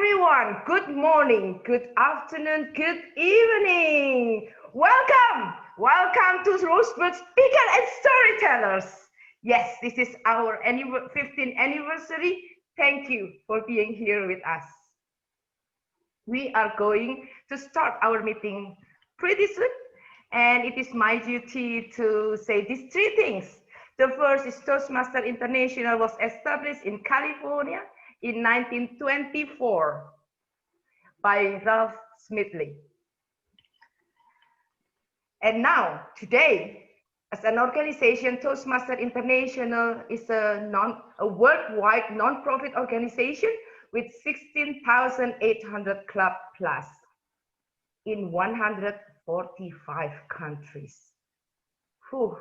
everyone. Good morning, good afternoon, good evening. Welcome to Roseburg Speaker and Storytellers. Yes, this is our 15th anniversary. Thank you for being here with us. We are going to start our meeting pretty soon, and it is my duty to say these three things. The first is Toastmasters International was established in California in 1924 by Ralph Smithley. And now, today, as an organization, Toastmasters International is a worldwide non-profit organization with 16,800 club plus in 145 countries. Whew.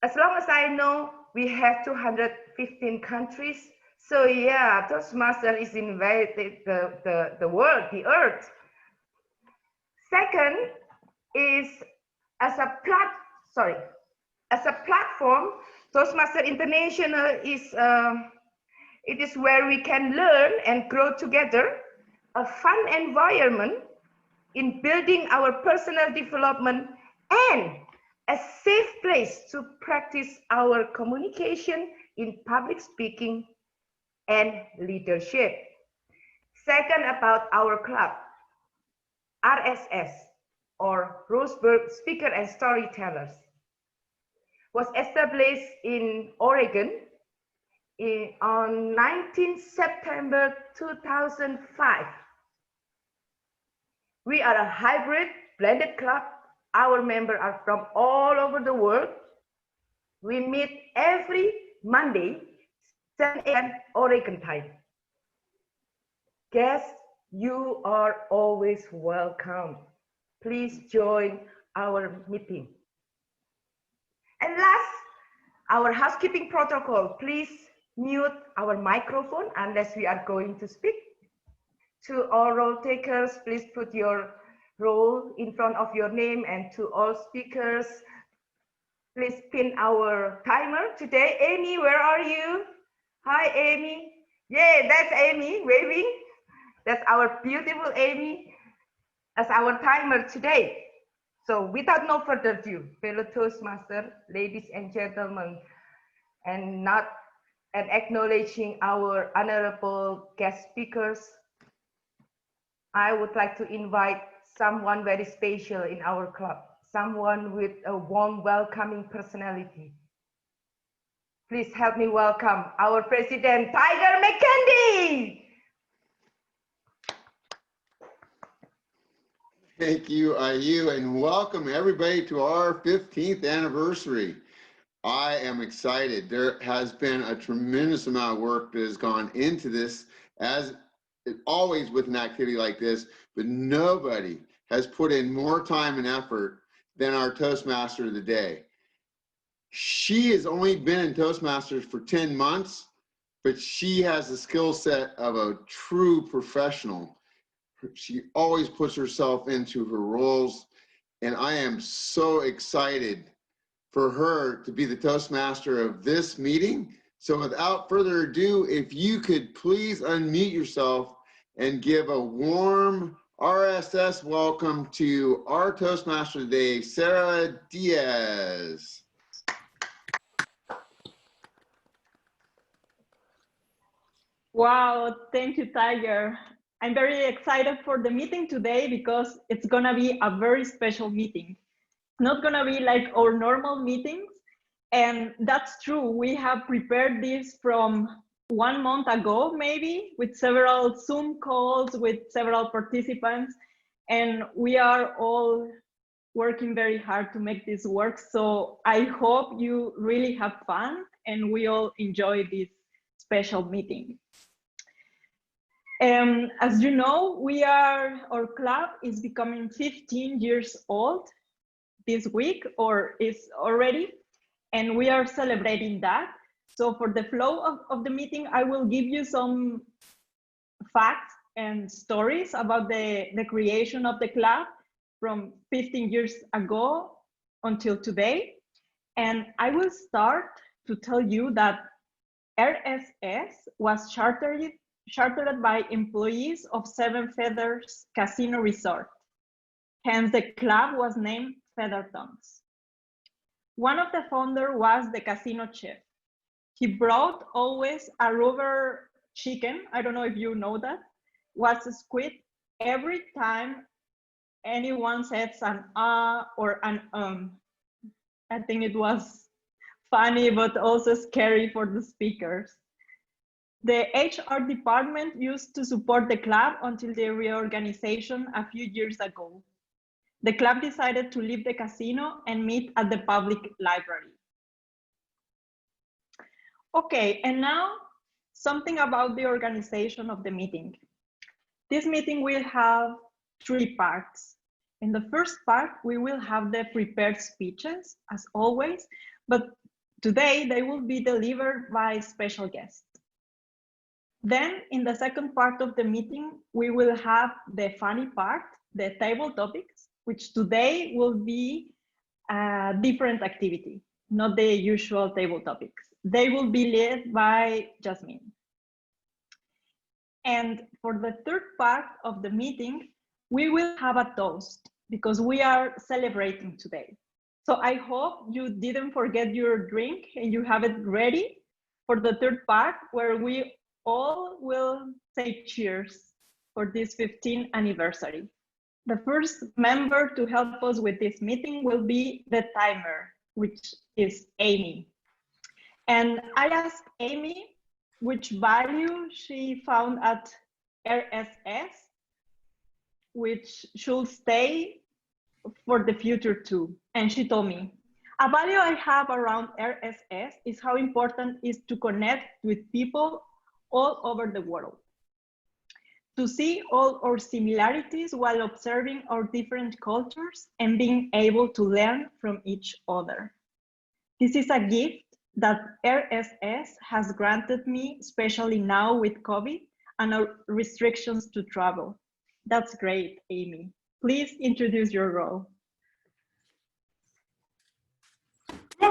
As long as I know, we have 215 countries. So yeah, Toastmasters is invaded the world, the earth. Second is as a platform, Toastmasters International is it is where we can learn and grow together, a fun environment in building our personal development, and a safe place to practice our communication in public speaking and leadership. Second, about our club, RSS, or Roseburg Speaker and Storytellers, was established in Oregon on 19 September 2005. We are a hybrid blended club. Our members are from all over the world. We meet every Monday, 7 a.m. Oregon time. Guests, you are always welcome. Please join our meeting. And last, our housekeeping protocol. Please mute our microphone unless we are going to speak. To all roll takers, please put your roll in front of your name, and to all speakers, please pin our timer today. Amy, where are you? Hi, Amy. Yeah, that's Amy waving. That's our beautiful Amy as our timer today. So without no further ado, fellow Toastmasters, ladies and gentlemen, and acknowledging our honorable guest speakers, I would like to invite someone very special in our club, someone with a warm, welcoming personality. Please help me welcome our president, Tiger McKendy. Thank you, IU, and welcome everybody to our 15th anniversary. I am excited. There has been a tremendous amount of work that has gone into this, as always with an activity like this, but nobody has put in more time and effort than our Toastmaster of the day. She has only been in Toastmasters for 10 months, but she has the skill set of a true professional. She always puts herself into her roles, and I am so excited for her to be the Toastmaster of this meeting. So without further ado, if you could please unmute yourself and give a warm RSS welcome to our Toastmaster today, Sarah Diaz. Wow, thank you, Tiger. I'm very excited for the meeting today because it's gonna be a very special meeting. It's not gonna be like our normal meetings. And that's true. We have prepared this from 1 month ago, maybe, with several Zoom calls with several participants. And we are all working very hard to make this work. So I hope you really have fun and we all enjoy this special meeting. As you know, our club is becoming 15 years old this week, or is already, and we are celebrating that. So for the flow of the meeting, I will give you some facts and stories about the creation of the club from 15 years ago until today. And I will start to tell you that RSS was chartered chartered by employees of Seven Feathers Casino Resort. Hence, the club was named Feather Tongues. One of the founders was the casino chef. He brought always a rubber chicken, I don't know if you know that, was a squid every time anyone says an or an I think it was funny, but also scary for the speakers. The HR department used to support the club until the reorganization a few years ago. The club decided to leave the casino and meet at the public library. Okay, and now something about the organization of the meeting. This meeting will have 3 parts. In the first part, we will have the prepared speeches, as always, but today they will be delivered by special guests. Then, in the second part of the meeting, we will have the funny part, the table topics, which today will be a different activity, not the usual table topics. They will be led by Jasmine. And for the third part of the meeting, we will have a toast because we are celebrating today. So I hope you didn't forget your drink and you have it ready for the third part, where we all will say cheers for this 15th anniversary. The first member to help us with this meeting will be the timer, which is Amy. And I asked Amy which value she found at RSS, which should stay for the future too. And she told me, a value I have around RSS is how important it is to connect with people all over the world, to see all our similarities while observing our different cultures and being able to learn from each other. This is a gift that RSS has granted me, especially now with COVID and our restrictions to travel. That's great, Amy. Please introduce your role. I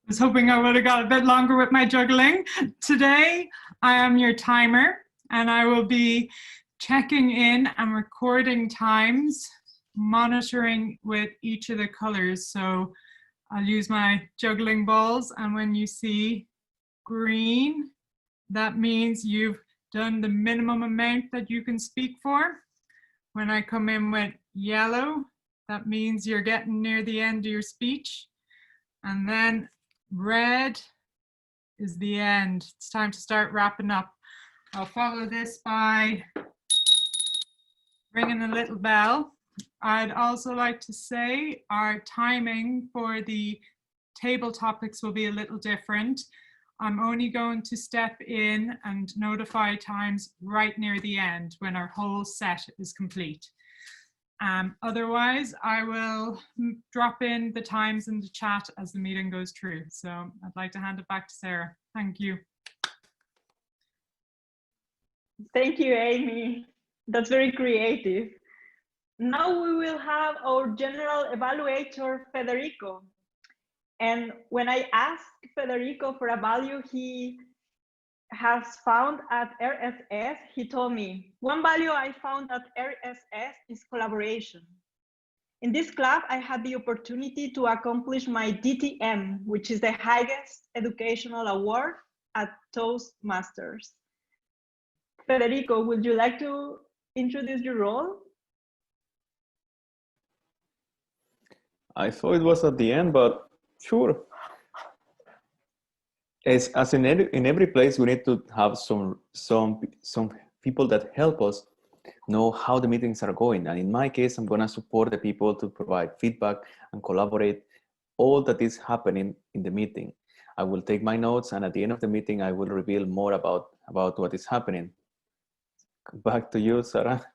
was hoping I would have got a bit longer with my juggling. Today, I am your timer, and I will be checking in and recording times, monitoring with each of the colors. So I'll use my juggling balls, and when you see green, that means you've done the minimum amount that you can speak for. When I come in with yellow, that means you're getting near the end of your speech. And then red is the end. It's time to start wrapping up. I'll follow this by ringing a little bell. I'd also like to say our timing for the table topics will be a little different. I'm only going to step in and notify times right near the end when our whole set is complete. Otherwise, I will drop in the times in the chat as the meeting goes through. So I'd like to hand it back to Sarah. Thank you. Thank you, Amy. That's very creative. Now we will have our general evaluator, Federico. And when I asked Federico for a value he has found at RSS, he told me, one value I found at RSS is collaboration. In this club, I had the opportunity to accomplish my DTM, which is the highest educational award at Toastmasters. Federico, would you like to introduce your role? I thought it was at the end, but sure. As in every place, we need to have some people that help us know how the meetings are going. And in my case, I'm going to support the people to provide feedback and collaborate all that is happening in the meeting. I will take my notes, and at the end of the meeting, I will reveal more about what is happening. Back to you, Sarah.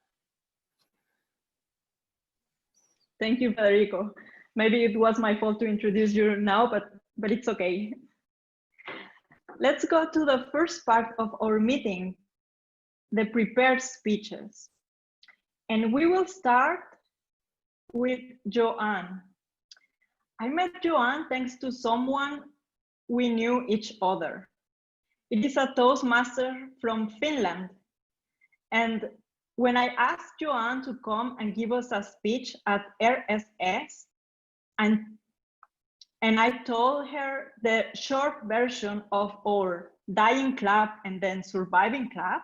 Thank you, Federico. Maybe it was my fault to introduce you now, but it's okay. Let's go to the first part of our meeting, the prepared speeches. And we will start with Joanne. I met Joanne thanks to someone we knew each other. It is a Toastmaster from Finland. And when I asked Joanne to come and give us a speech at RSS, and I told her the short version of our dying club and then surviving club,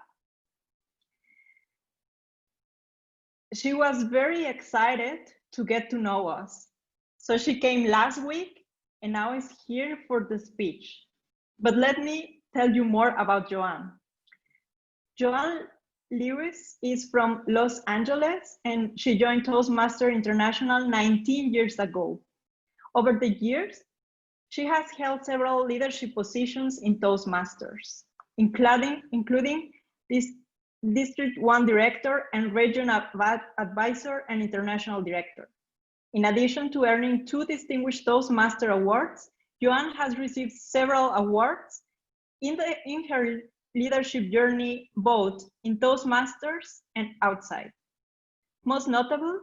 she was very excited to get to know us. So she came last week and now is here for the speech. But let me tell you more about Joanne. Joanne Lewis is from Los Angeles and she joined Toastmasters International 19 years ago. Over the years, she has held several leadership positions in Toastmasters, including this District 1 Director and Regional Advisor and International Director. In addition to earning 2 Distinguished Toastmaster Awards, Joanne has received several awards in her leadership journey, both in Toastmasters and outside. Most notable,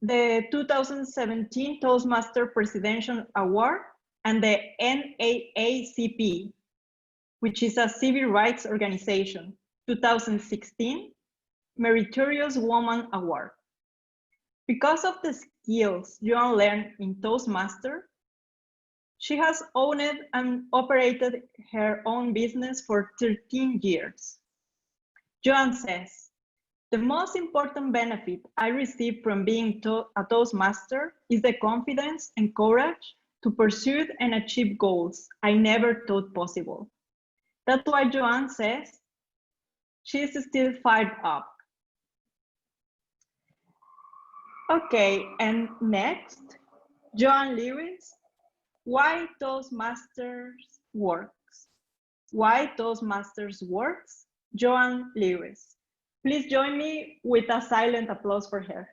the 2017 Toastmaster Presidential Award and the NAACP, which is a civil rights organization, 2016 Meritorious Woman Award. Because of the skills Joanne learned in Toastmaster, she has owned and operated her own business for 13 years. Joanne says, the most important benefit I received from being a Toastmaster is the confidence and courage to pursue and achieve goals I never thought possible. That's why Joanne says she is still fired up. Okay, and next, Joanne Lewis, why Toastmasters works. Why Toastmasters works, Joanne Lewis. Please join me with a silent applause for her.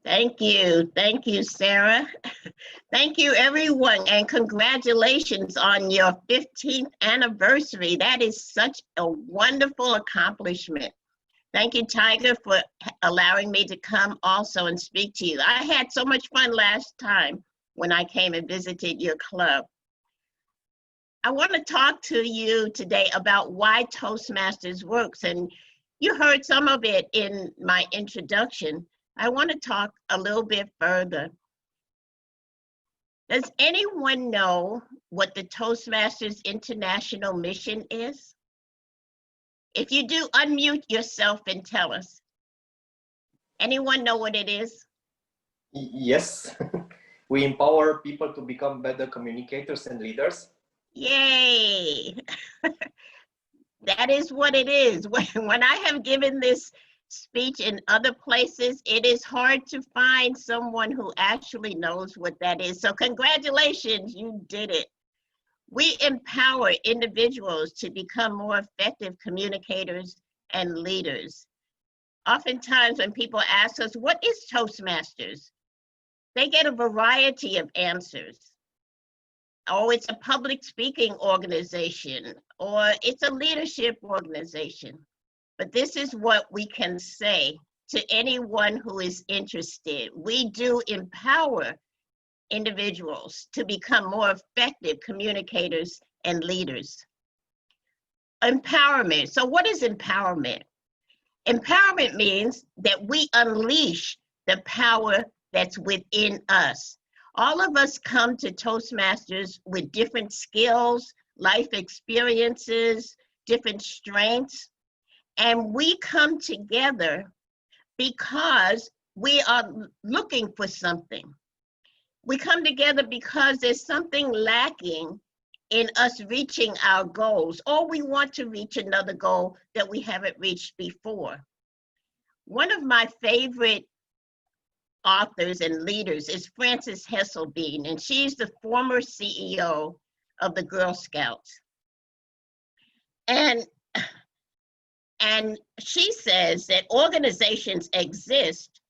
Thank you, Sarah. Thank you, everyone, and congratulations on your 15th anniversary. That is such a wonderful accomplishment. Thank you, Tiger, for allowing me to come also and speak to you. I had so much fun last time when I came and visited your club. I want to talk to you today about why Toastmasters works, and you heard some of it in my introduction. I want to talk a little bit further. Does anyone know what the Toastmasters International mission is? If you do, unmute yourself and tell us. Anyone know what it is? Yes, we empower people to become better communicators and leaders. Yay! That is what it is. When I have given this speech in other places, it is hard to find someone who actually knows what that is. So congratulations, you did it. We empower individuals to become more effective communicators and leaders. Oftentimes when people ask us, what is Toastmasters? They get a variety of answers. Oh, it's a public speaking organization, or it's a leadership organization. But this is what we can say to anyone who is interested. We do empower individuals to become more effective communicators and leaders. Empowerment. So what is empowerment? Empowerment means that we unleash the power that's within us. All of us come to Toastmasters with different skills, life experiences, different strengths. And we come together because we are looking for something. We come together because there's something lacking in us reaching our goals, or we want to reach another goal that we haven't reached before. One of my favorite authors and leaders is Frances Hesselbein, and she's the former CEO of the Girl Scouts. And she says that organizations exist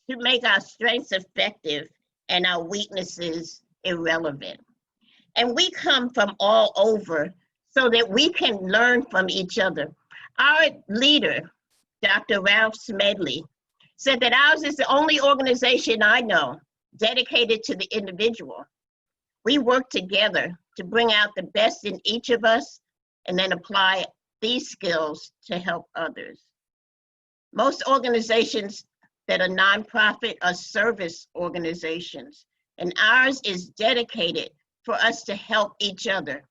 to make our strengths effective and our weaknesses irrelevant. And we come from all over so that we can learn from each other. Our leader, Dr. Ralph Smedley, said that ours is the only organization I know dedicated to the individual. We work together to bring out the best in each of us and then apply these skills to help others. Most organizations that are nonprofit are service organizations, and ours is dedicated for us to help each other.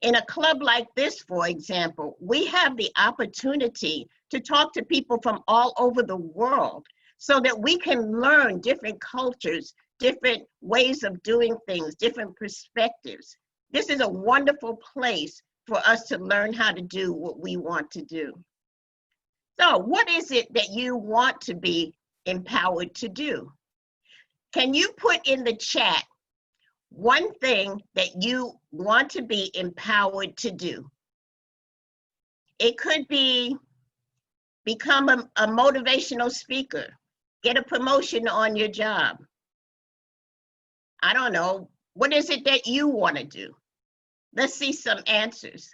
In a club like this, for example, we have the opportunity to talk to people from all over the world so that we can learn different cultures, different ways of doing things, different perspectives. This is a wonderful place for us to learn how to do what we want to do. So what is it that you want to be empowered to do? Can you put in the chat one thing that you want to be empowered to do? It could be become a motivational speaker, get a promotion on your job. I don't know, what is it that you want to do? Let's see some answers.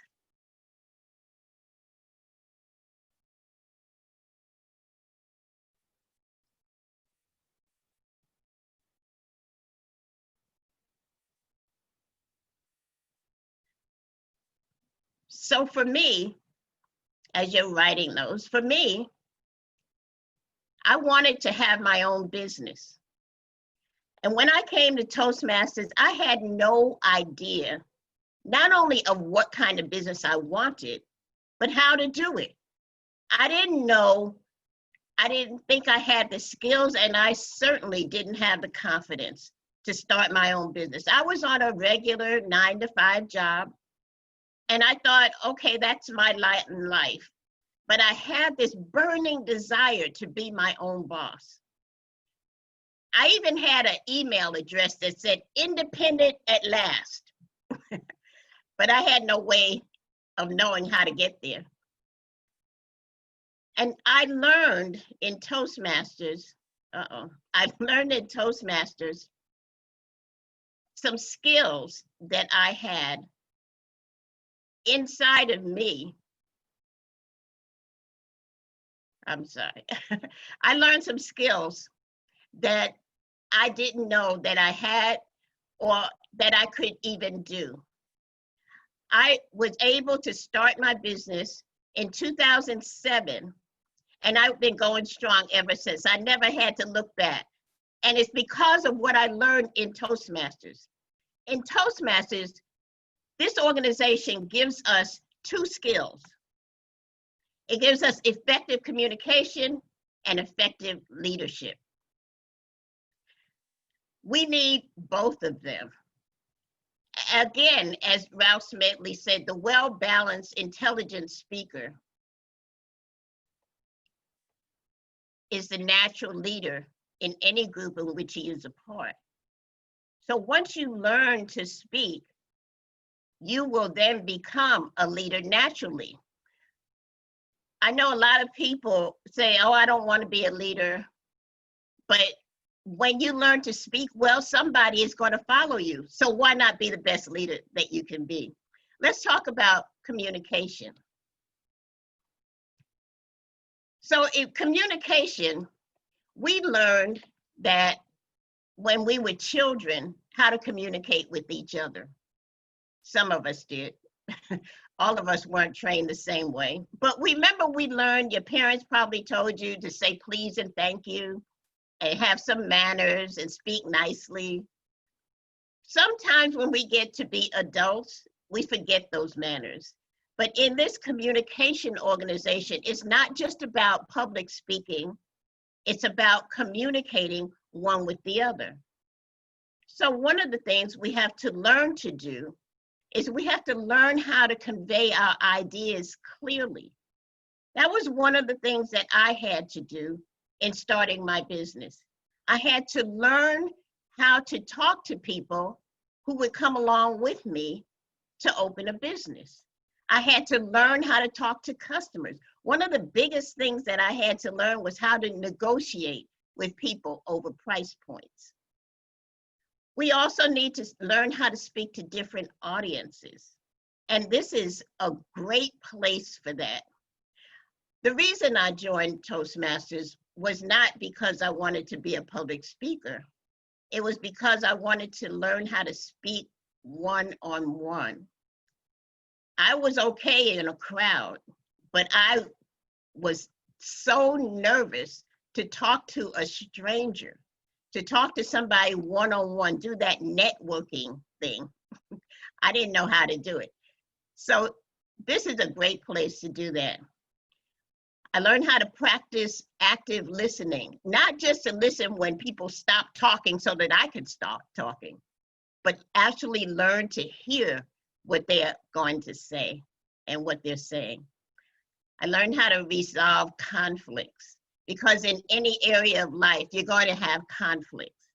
So for me, as you're writing those, for me, I wanted to have my own business. And when I came to Toastmasters, I had no idea, not only of what kind of business I wanted, but how to do it. I didn't know, I didn't think I had the skills, and I certainly didn't have the confidence to start my own business. I was on a regular 9-to-5 job, and I thought, okay, that's my lot in life. But I had this burning desire to be my own boss. I even had an email address that said independent at last, but I had no way of knowing how to get there. And I learned in Toastmasters, some skills that I had inside of me. I'm sorry. I learned some skills that I didn't know that I had or that I could even do. I was able to start my business in 2007, and I've been going strong ever since. I never had to look back. And it's because of what I learned in Toastmasters. In Toastmasters, this organization gives us two skills. It gives us effective communication and effective leadership. We need both of them. Again, as Ralph Smedley said, the well-balanced, intelligent speaker is the natural leader in any group in which he is a part. So once you learn to speak, you will then become a leader naturally. I know a lot of people say, oh, I don't want to be a leader, but when you learn to speak well, somebody is going to follow you. So why not be the best leader that you can be? Let's talk about communication. So in communication, we learned that when we were children, how to communicate with each other. Some of us did. All of us weren't trained the same way. But remember, we learned, your parents probably told you to say please and thank you, and have some manners and speak nicely. Sometimes when we get to be adults, we forget those manners. But in this communication organization, it's not just about public speaking, it's about communicating one with the other. So one of the things we have to learn to do is we have to learn how to convey our ideas clearly. That was one of the things that I had to do in starting my business. I had to learn how to talk to people who would come along with me to open a business. I had to learn how to talk to customers. One of the biggest things that I had to learn was how to negotiate with people over price points. We also need to learn how to speak to different audiences. And this is a great place for that. The reason I joined Toastmasters was not because I wanted to be a public speaker. It was because I wanted to learn how to speak one-on-one. I was okay in a crowd, but I was so nervous to talk to a stranger, to talk to somebody one-on-one, do that networking thing. I didn't know how to do it. So this is a great place to do that. I learned how to practice active listening, not just to listen when people stop talking so that I could stop talking, but actually learn to hear what they're going to say and what they're saying. I learned how to resolve conflicts, because in any area of life, you're going to have conflicts.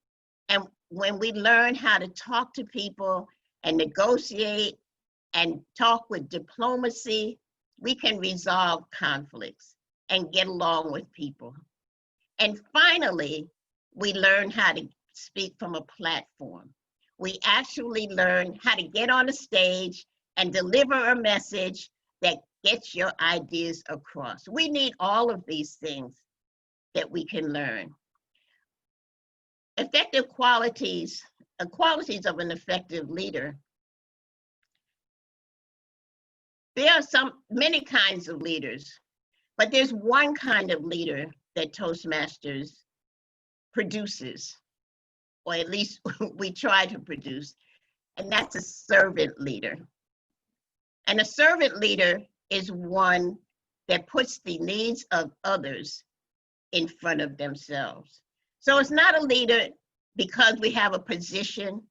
And when we learn how to talk to people and negotiate and talk with diplomacy, we can resolve conflicts and get along with people. And finally, we learn how to speak from a platform. We actually learn how to get on a stage and deliver a message that gets your ideas across. We need all of these things that we can learn. Effective qualities of an effective leader. There are many kinds of leaders, but there's one kind of leader that Toastmasters produces, or at least we try to produce, and that's a servant leader. And a servant leader is one that puts the needs of others in front of themselves. So it's not a leader because we have a position.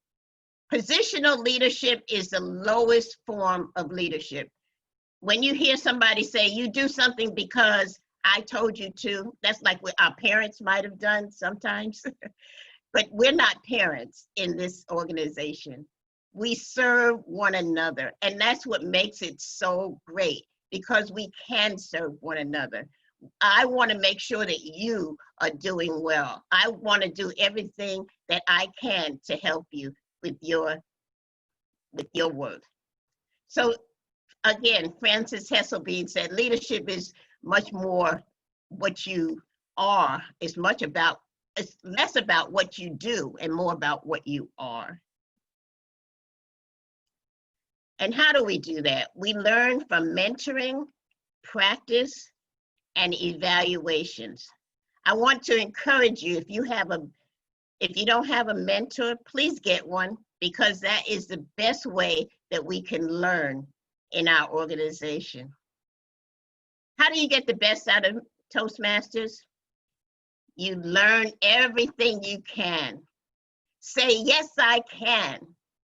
Positional leadership is the lowest form of leadership. When you hear somebody say, you do something because I told you to, that's like what our parents might have done sometimes. But we're not parents in this organization. We serve one another, and that's what makes it so great, because we can serve one another. I want to make sure that you are doing well. I want to do everything that I can to help you with your work. So again, Frances Hesselbein said, leadership is much more what you are. It's less about what you do and more about what you are. And how do we do that? We learn from mentoring, practice, and evaluations. I want to encourage you, if you don't have a mentor, please get one, because that is the best way that we can learn in our organization. How do you get the best out of Toastmasters? You learn everything you can. Say, yes, I can,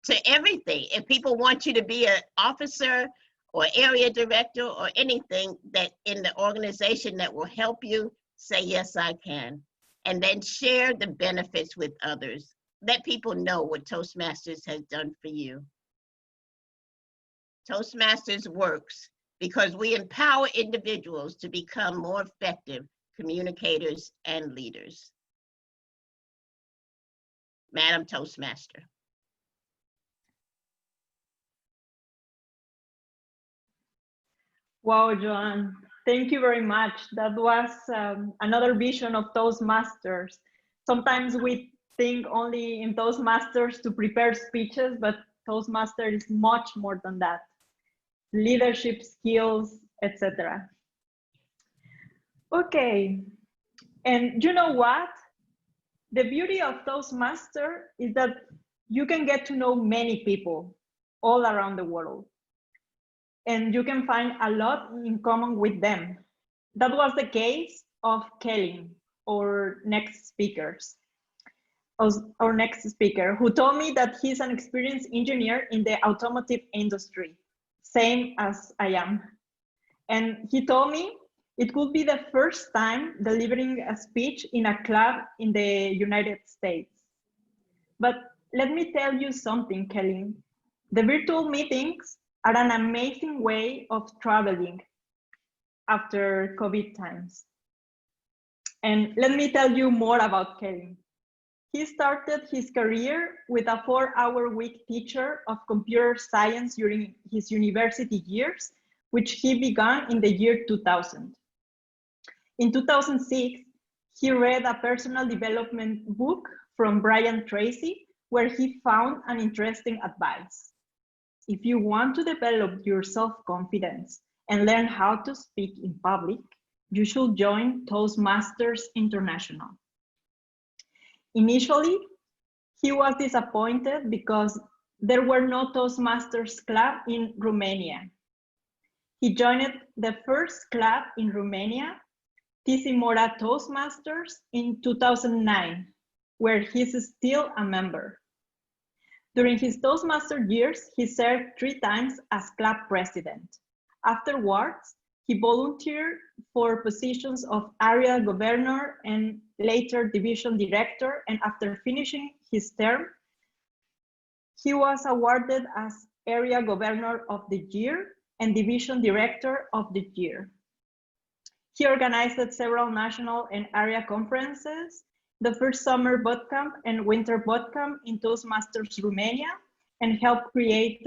to everything. If people want you to be an officer or area director or anything that in the organization that will help you, say, yes, I can. And then share the benefits with others. Let people know what Toastmasters has done for you. Toastmasters works because we empower individuals to become more effective communicators and leaders. Madam Toastmaster. Wow, Joanne, thank you very much. That was another vision of Toastmasters. Sometimes we think only in Toastmasters to prepare speeches, but Toastmasters is much more than that. Leadership skills, etc. Okay, and you know what? The beauty of Toastmasters is that you can get to know many people all around the world, and you can find a lot in common with them. That was the case of Kelly, our next speaker, who told me that he's an experienced engineer in the automotive industry, same as I am. And he told me it could be the first time delivering a speech in a club in the United States. But let me tell you something, Kelly. The virtual meetings are an amazing way of traveling after COVID times. And let me tell you more about Kelly. He started his career with a 4-hour-week teacher of computer science during his university years, which he began in the year 2000. In 2006, he read a personal development book from Brian Tracy, where he found an interesting advice. If you want to develop your self-confidence and learn how to speak in public, you should join Toastmasters International. Initially, he was disappointed because there were no Toastmasters club in Romania. He joined the first club in Romania, Tisimora Toastmasters, in 2009, where he's still a member. During his Toastmaster years, he served 3 times as club president. Afterwards, he volunteered for positions of area governor and later division director, and after finishing his term, he was awarded as area governor of the year and division director of the year. He organized several national and area conferences, the first summer bootcamp and winter bootcamp in Toastmasters Romania, and helped create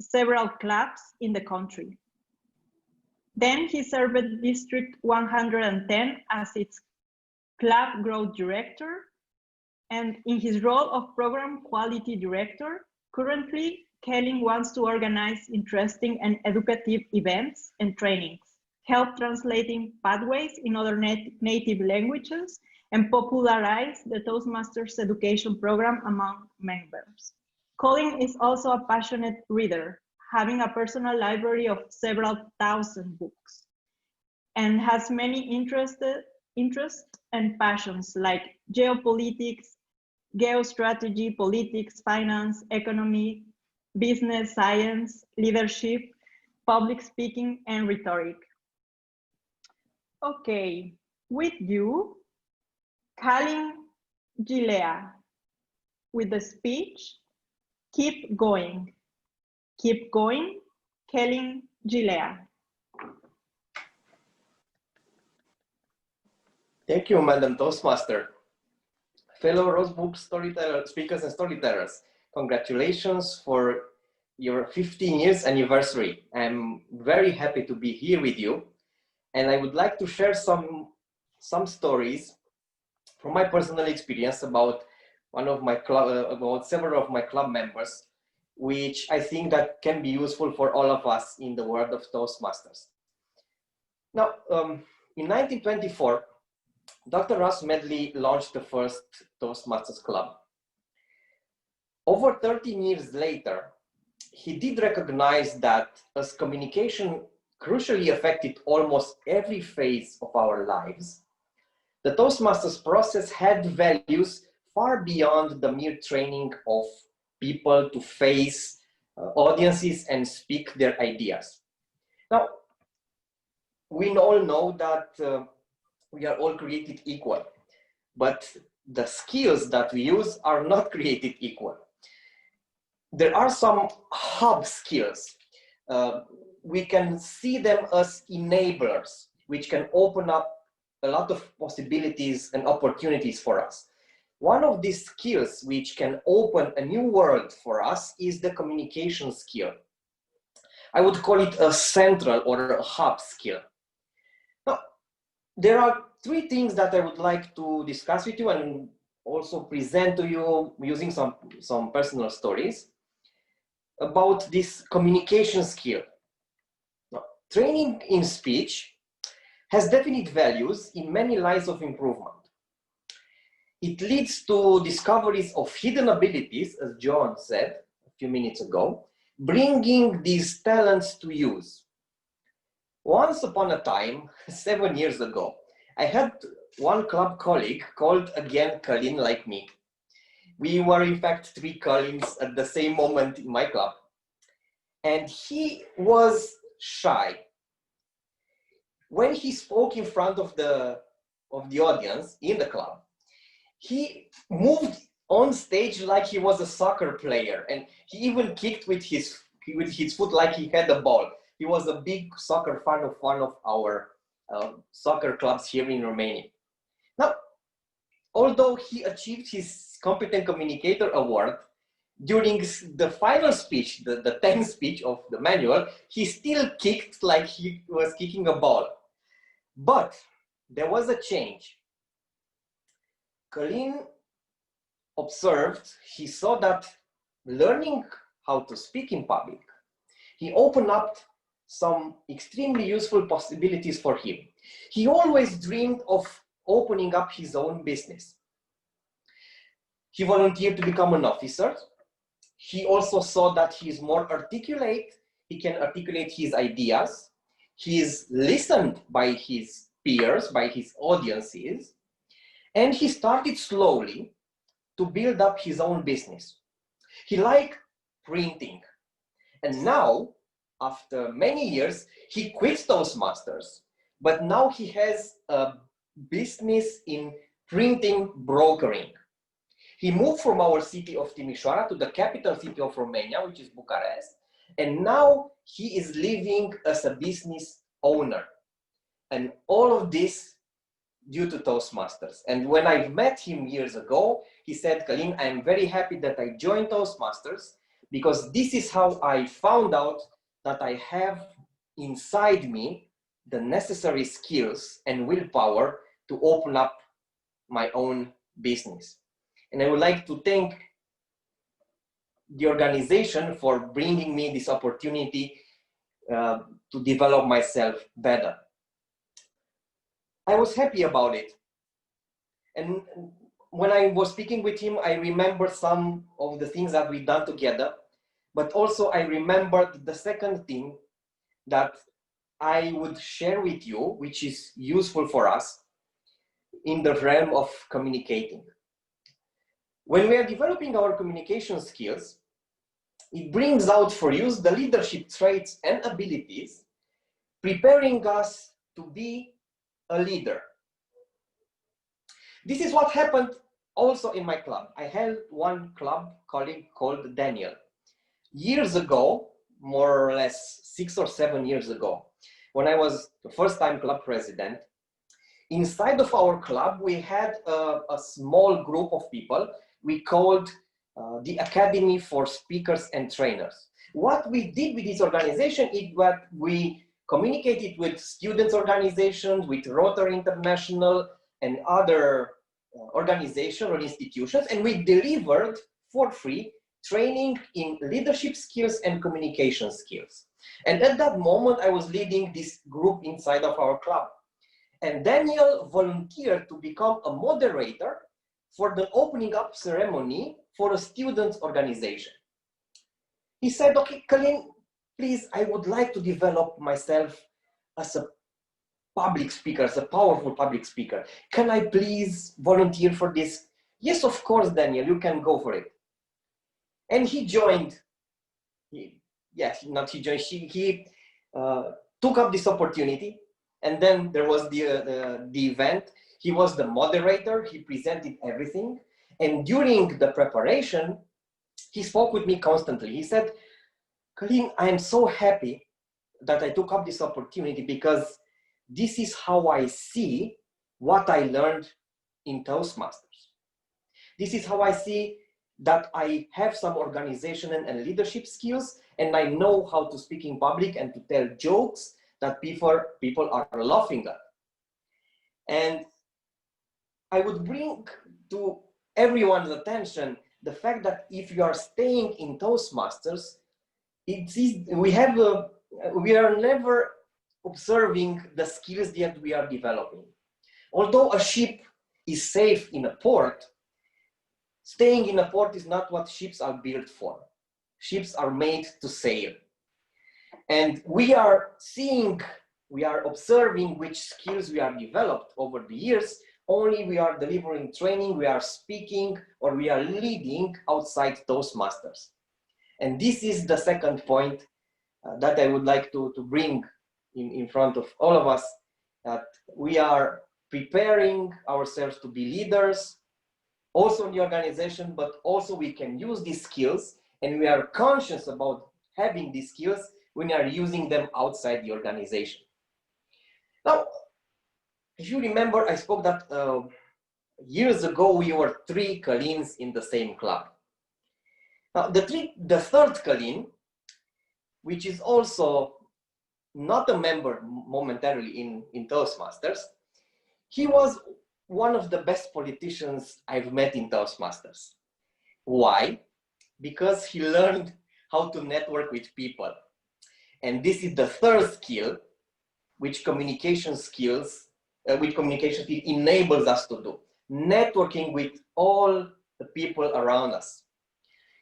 several clubs in the country. Then he served District 110 as its club growth director, and in his role of program quality director, currently Kelly wants to organize interesting and educative events and trainings, help translating pathways in other native languages, and popularize the Toastmasters education program among members. Colin is also a passionate reader, having a personal library of several thousand books, and has many interests and passions like geopolitics, geostrategy, politics, finance, economy, business, science, leadership, public speaking, and rhetoric. Okay, with you, Kalin Gilea, with the speech, Keep Going. Keep Going, Kalin Gilea. Thank you, Madam Toastmaster. Fellow Roseburg storyteller speakers and storytellers, congratulations for your 15 years anniversary. I'm very happy to be here with you, and I would like to share some stories from my personal experience about about several of my club members, which I think that can be useful for all of us in the world of Toastmasters. Now, in 1924, Dr. Russ Medley launched the first Toastmasters Club. Over 13 years later, he did recognize that as communication crucially affected almost every phase of our lives, the Toastmasters process had values far beyond the mere training of people to face audiences and speak their ideas. Now, we all know that we are all created equal, but the skills that we use are not created equal. There are some hub skills. We can see them as enablers, which can open up a lot of possibilities and opportunities for us. One of these skills which can open a new world for us is the communication skill. I would call it a central or a hub skill. Now, there are 3 things that I would like to discuss with you and also present to you using some personal stories about this communication skill. Now, training in speech has definite values in many lines of improvement. It leads to discoveries of hidden abilities, as John said a few minutes ago, bringing these talents to use. Once upon a time, 7 years ago, I had one club colleague called again Kalin like me. We were in fact 3 Kalins at the same moment in my club. And he was shy. When he spoke in front of the audience in the club, he moved on stage like he was a soccer player, and he even kicked with his foot like he had a ball. He was a big soccer fan of one of our soccer clubs here in Romania. Now, although he achieved his Competent Communicator Award, during the final speech, the 10th speech of the manual, he still kicked like he was kicking a ball. But there was a change. Călin observed, he saw that learning how to speak in public, he opened up some extremely useful possibilities for him. He always dreamed of opening up his own business. He volunteered to become an officer. He also saw that he is more articulate. He can articulate his ideas. He is listened by his peers, by his audiences. And he started slowly to build up his own business. He liked printing. And now, after many years, he quit Toastmasters. But now he has a business in printing brokering. He moved from our city of Timișoara to the capital city of Romania, which is Bucharest. And now he is living as a business owner. And all of this due to Toastmasters. And when I met him years ago, he said, Călin, I'm very happy that I joined Toastmasters because this is how I found out that I have inside me the necessary skills and willpower to open up my own business. And I would like to thank the organization for bringing me this opportunity to develop myself better. I was happy about it. And when I was speaking with him, I remembered some of the things that we've done together, but also I remembered the second thing that I would share with you, which is useful for us in the realm of communicating. When we are developing our communication skills, it brings out for use the leadership traits and abilities, preparing us to be a leader. This is what happened also in my club. I had one club colleague called Daniel. Years ago, more or less 6 or 7 years ago, when I was the first time club president, inside of our club, we had a small group of people we called the Academy for Speakers and Trainers. What we did with this organization is that we communicated with students' organizations, with Rotary International and other organizations or institutions, and we delivered for free training in leadership skills and communication skills. And at that moment, I was leading this group inside of our club. And Daniel volunteered to become a moderator for the opening up ceremony for a student organization. He said, okay, Călin, please, I would like to develop myself as a public speaker, as a powerful public speaker. Can I please volunteer for this? Yes, of course, Daniel, you can go for it. And he joined. He took up this opportunity. And then there was the event. He was the moderator. He presented everything. And during the preparation, he spoke with me constantly. He said, Călin, I am so happy that I took up this opportunity because this is how I see what I learned in Toastmasters. This is how I see that I have some organization and leadership skills, and I know how to speak in public and to tell jokes that people are laughing at. And I would bring to everyone's attention the fact that if you are staying in Toastmasters, we are never observing the skills that we are developing. Although a ship is safe in a port, staying in a port is not what ships are built for. Ships are made to sail. And we are observing which skills we are developed over the years. Only we are delivering training, we are speaking, or we are leading outside Toastmasters. And this is the second point that I would like to bring in front of all of us, that we are preparing ourselves to be leaders, also in the organization, but also we can use these skills, and we are conscious about having these skills when we are using them outside the organization. Now, if you remember, I spoke that years ago, we were 3 Kalins in the same club. Now, the third Kalin, which is also not a member momentarily in Toastmasters, he was one of the best politicians I've met in Toastmasters. Why? Because he learned how to network with people. And this is the third skill, which communication skills enables us to do. Networking with all the people around us.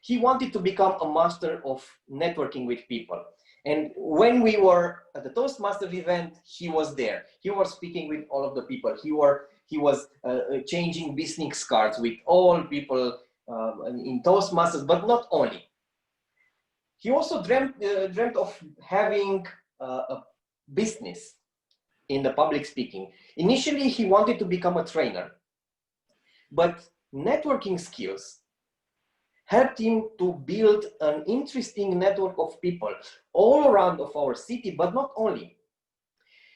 He wanted to become a master of networking with people. And when we were at the Toastmasters event, he was there. He was speaking with all of the people. He was changing business cards with all people in Toastmasters, but not only. He also dreamt of having a business in the public speaking. Initially, he wanted to become a trainer, but networking skills helped him to build an interesting network of people all around of our city, but not only.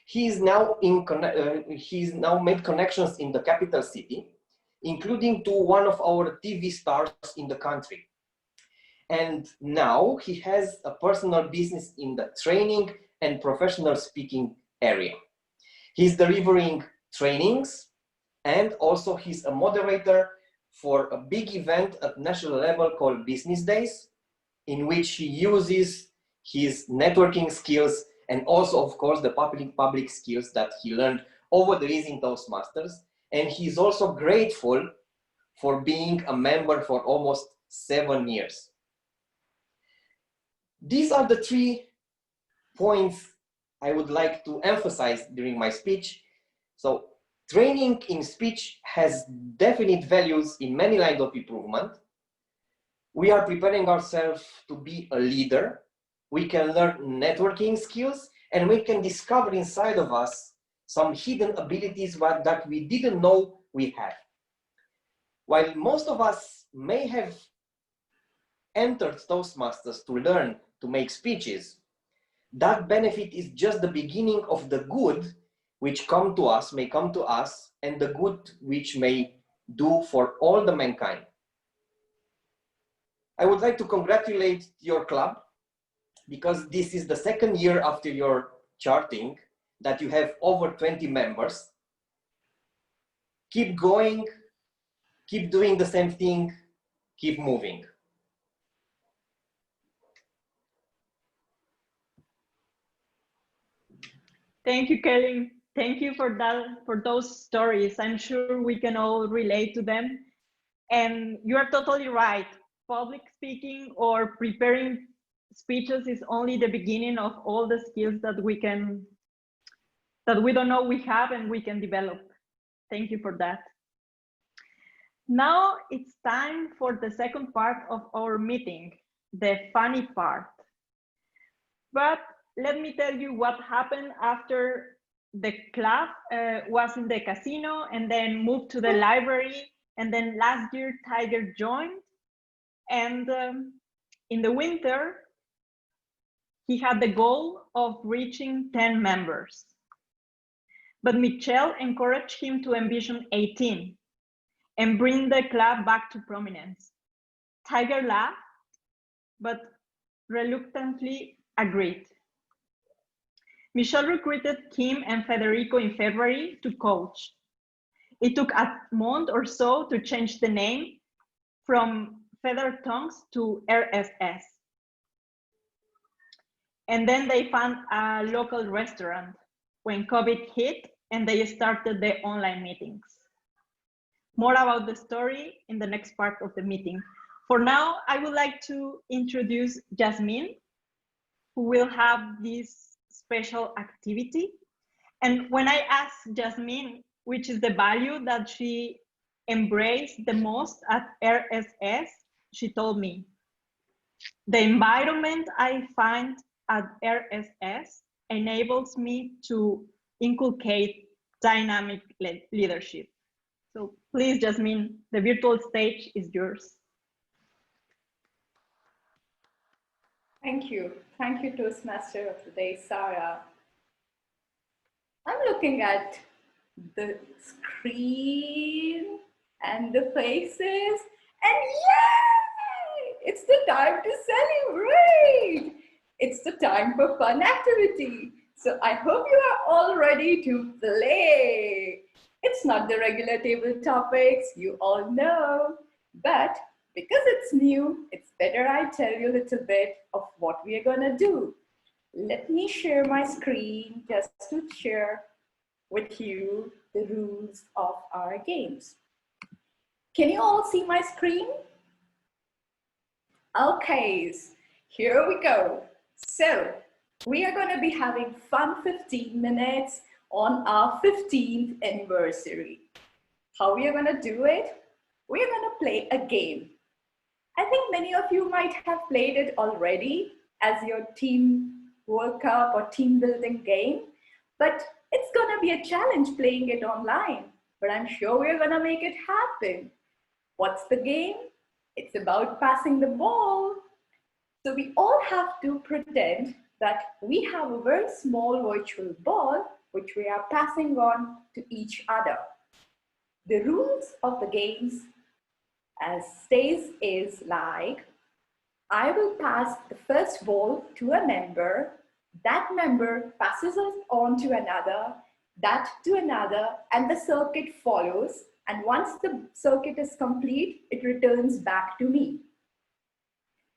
He's now made connections in the capital city, including to one of our TV stars in the country. And now he has a personal business in the training and professional speaking area. He's delivering trainings, and also he's a moderator for a big event at national level called Business Days, in which he uses his networking skills and also, of course, the public skills that he learned over the years in Toastmasters. And he's also grateful for being a member for almost 7 years. These are the 3 points I would like to emphasize during my speech. So, training in speech has definite values in many lines of improvement. We are preparing ourselves to be a leader. We can learn networking skills, and we can discover inside of us some hidden abilities that we didn't know we have. While most of us may have entered Toastmasters to learn to make speeches, that benefit is just the beginning of the good which may come to us, and the good which may do for all the mankind. I would like to congratulate your club, because this is the 2nd year after your charting that you have over 20 members. Keep going, keep doing the same thing, keep moving. Thank you, Kelly. Thank you for those stories. I'm sure we can all relate to them. And you are totally right. Public speaking or preparing speeches is only the beginning of all the skills that we don't know we have and we can develop. Thank you for that. Now it's time for the second part of our meeting, the funny part. But let me tell you what happened after the club was in the casino and then moved to the library. And then last year, Tiger joined. And in the winter, he had the goal of reaching 10 members. But Michelle encouraged him to ambition 18 and bring the club back to prominence. Tiger laughed, but reluctantly agreed. Michelle recruited Kim and Federico in February to coach. It took a month or so to change the name from Feather Tongues to RSS. And then they found a local restaurant when COVID hit, and they started the online meetings. More about the story in the next part of the meeting. For now, I would like to introduce Jasmine, who will have this special activity. And when I asked Jasmine, which is the value that she embraced the most at RSS, she told me, the environment I find at RSS enables me to inculcate dynamic leadership. So please, Jasmine, the virtual stage is yours. Thank you. Thank you, Toastmaster of the Day, Sarah. I'm looking at the screen and the faces, and yay! It's the time to celebrate. It's the time for fun activity. So I hope you are all ready to play. It's not the regular table topics, you all know, but because it's new, it's better I tell you a little bit of what we are gonna do. Let me share my screen just to share with you the rules of our games. Can you all see my screen? Okay, here we go. So we are going to be having fun 15 minutes on our 15th anniversary. How we are going to do it? We are going to play a game. I think many of you might have played it already as your team workup or team building game, but it's going to be a challenge playing it online. But I'm sure we're going to make it happen. What's the game? It's about passing the ball. So we all have to pretend that we have a very small virtual ball which we are passing on to each other. The rules of the games as stays is like, I will pass the first ball to a member, that member passes it on to another, that to another, and the circuit follows. And once the circuit is complete, it returns back to me.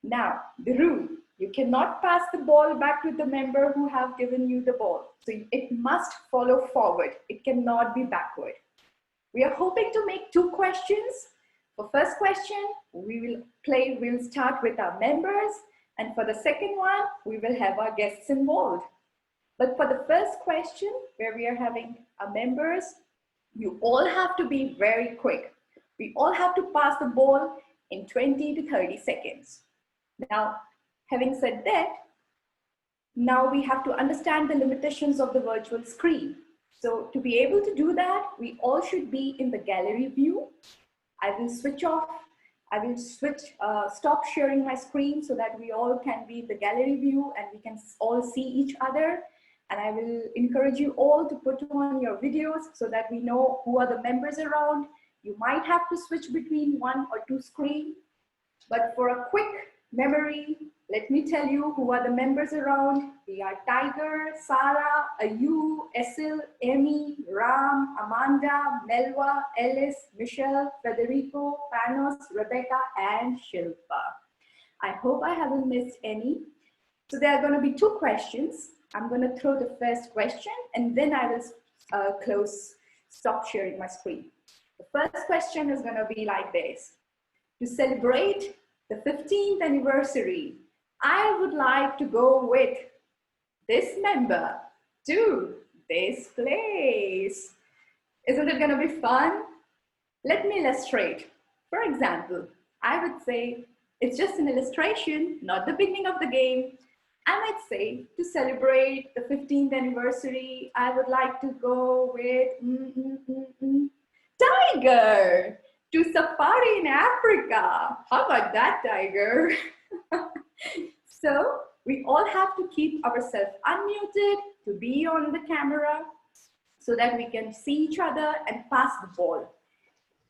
Now, the rule, you cannot pass the ball back to the member who have given you the ball. So it must follow forward. It cannot be backward. We are hoping to make 2 questions. For first question, we'll start with our members. And for the second one, we will have our guests involved. But for the first question, where we are having our members, you all have to be very quick. We all have to pass the ball in 20 to 30 seconds. Now, having said that, now we have to understand the limitations of the virtual screen. So to be able to do that, we all should be in the gallery view. I will stop sharing my screen so that we all can be in the gallery view and we can all see each other. And I will encourage you all to put on your videos so that we know who are the members around. You might have to switch between 1 or 2 screens, but for a quick memory, let me tell you who are the members around. We are Tiger, Sarah, Ayu, Esil, Amy, Ram, Amanda, Melva, Ellis, Michelle, Federico, Panos, Rebecca, and Shilpa. I hope I haven't missed any. So there are going to be 2 questions. I'm going to throw the first question and then I will stop sharing my screen. The first question is going to be like this. To celebrate the 15th anniversary, I would like to go with this member to this place. Isn't it going to be fun? Let me illustrate. For example, I would say it's just an illustration, not the beginning of the game. I might say to celebrate the 15th anniversary, I would like to go with Tiger to safari in Africa. How about that, Tiger? So we all have to keep ourselves unmuted to be on the camera so that we can see each other and pass the ball.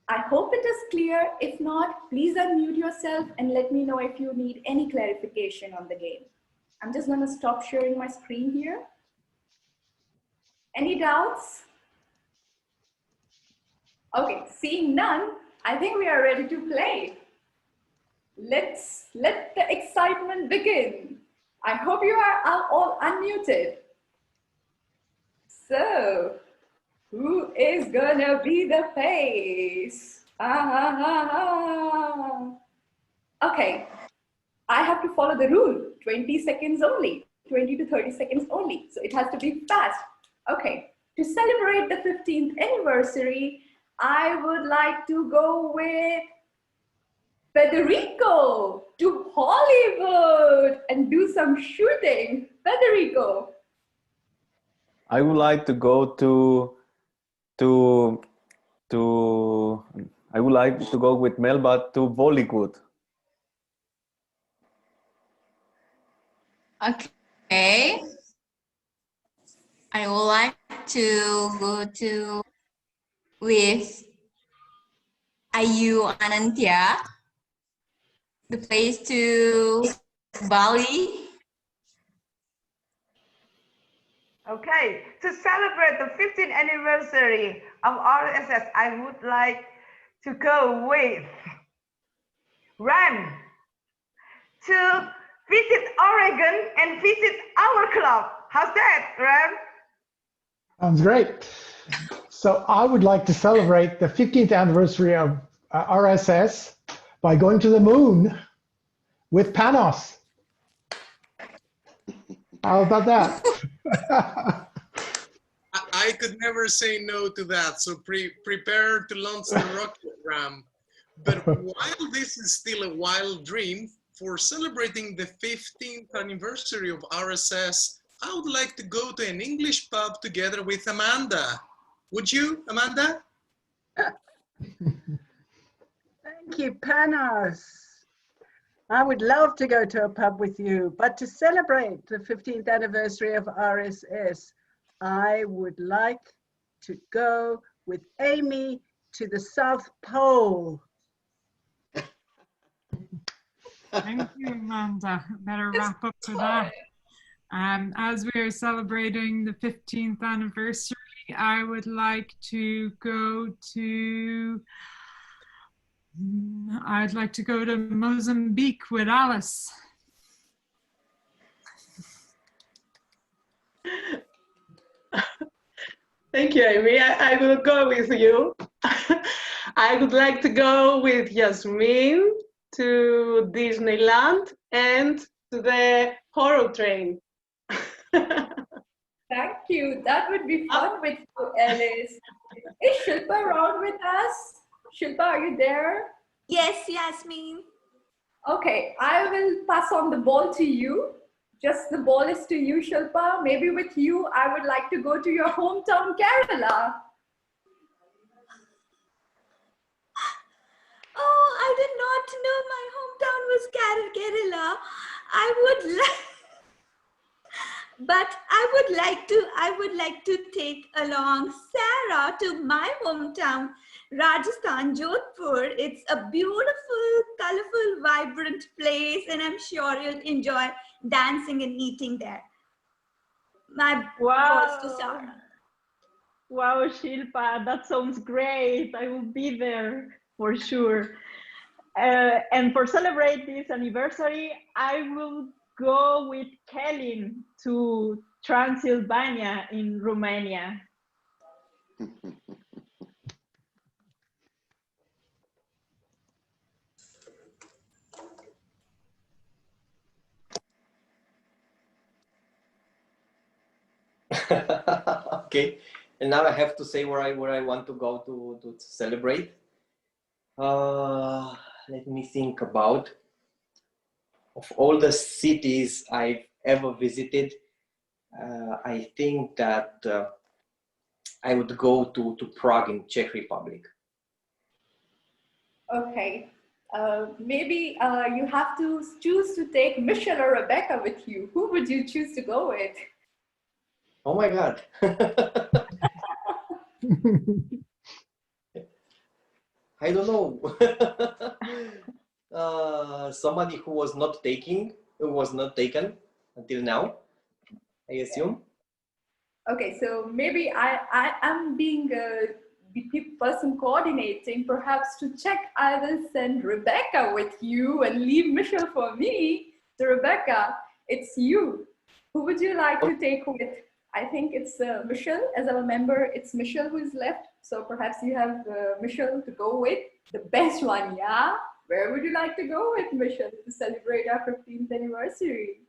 I hope it is clear. If not, please unmute yourself and let me know if you need any clarification on the game. I'm just going to stop sharing my screen here. Any doubts? Okay, seeing none, I think we are ready to play. Let the excitement begin. I hope you are all unmuted. So, who is gonna be the face? Okay, I have to follow the rule, 20 seconds only, 20 to 30 seconds only. So it has to be fast. Okay, to celebrate the 15th anniversary, I would like to go with Federico to Hollywood and do some shooting. Federico. I would like to go I would like to go with Melba to Bollywood. Okay. I would like to go with Ayu Anantya. The place to Bali. Okay, to celebrate the 15th anniversary of RSS, I would like to go with Ram to visit Oregon and visit our club. How's that, Ram? Sounds great. So I would like to celebrate the 15th anniversary of RSS by going to the moon with Panos. How about that? I could never say no to that, so prepare to launch the rocket, Ram. But while this is still a wild dream, for celebrating the 15th anniversary of RSS, I would like to go to an English pub together with Amanda. Would you, Amanda? Thank you, Panos. I would love to go to a pub with you, but to celebrate the 15th anniversary of RSS, I would like to go with Amy to the South Pole. Thank you, Amanda. Better wrap up to that. As we are celebrating the 15th anniversary, I would like to go to Mozambique with Alice. Thank you, Amy. I will go with you. I would like to go with Yasmin to Disneyland and to the horror train. Thank you. That would be fun with you, Alice. Is Shilpa around with us? Shilpa, are you there? Yes, Yasmin. Okay, I will pass on the ball to you. Just the ball is to you, Shilpa. Maybe with you, I would like to go to your hometown, Kerala. Oh, I did not know my hometown was Kerala. I would like, but I would like to take along Sarah to my hometown, Rajasthan, Jodhpur. It's a beautiful, colorful, vibrant place, and I'm sure you'll enjoy dancing and eating there. My thoughts to Sarah. Wow, Shilpa, that sounds great. I will be there for sure. And for celebrate this anniversary, I will go with Kelly to Transylvania in Romania. Okay, and now I have to say where I want to go to celebrate. Let me think about. Of all the cities I've ever visited, I think that I would go to Prague in Czech Republic. Okay. Maybe you have to choose to take Michelle or Rebecca with you. Who would you choose to go with? Oh my God. I don't know. Somebody who was not taken until now, I assume. Okay, so maybe I am being the person coordinating. Perhaps to check, I will send Rebecca with you and leave Michelle for me. So Rebecca, it's you. Who would you like to take with? I think it's Michelle. As I remember, it's Michelle who is left. So perhaps you have Michelle to go with. The best one, yeah? Where would you like to go with, Michelle, to celebrate our 15th anniversary?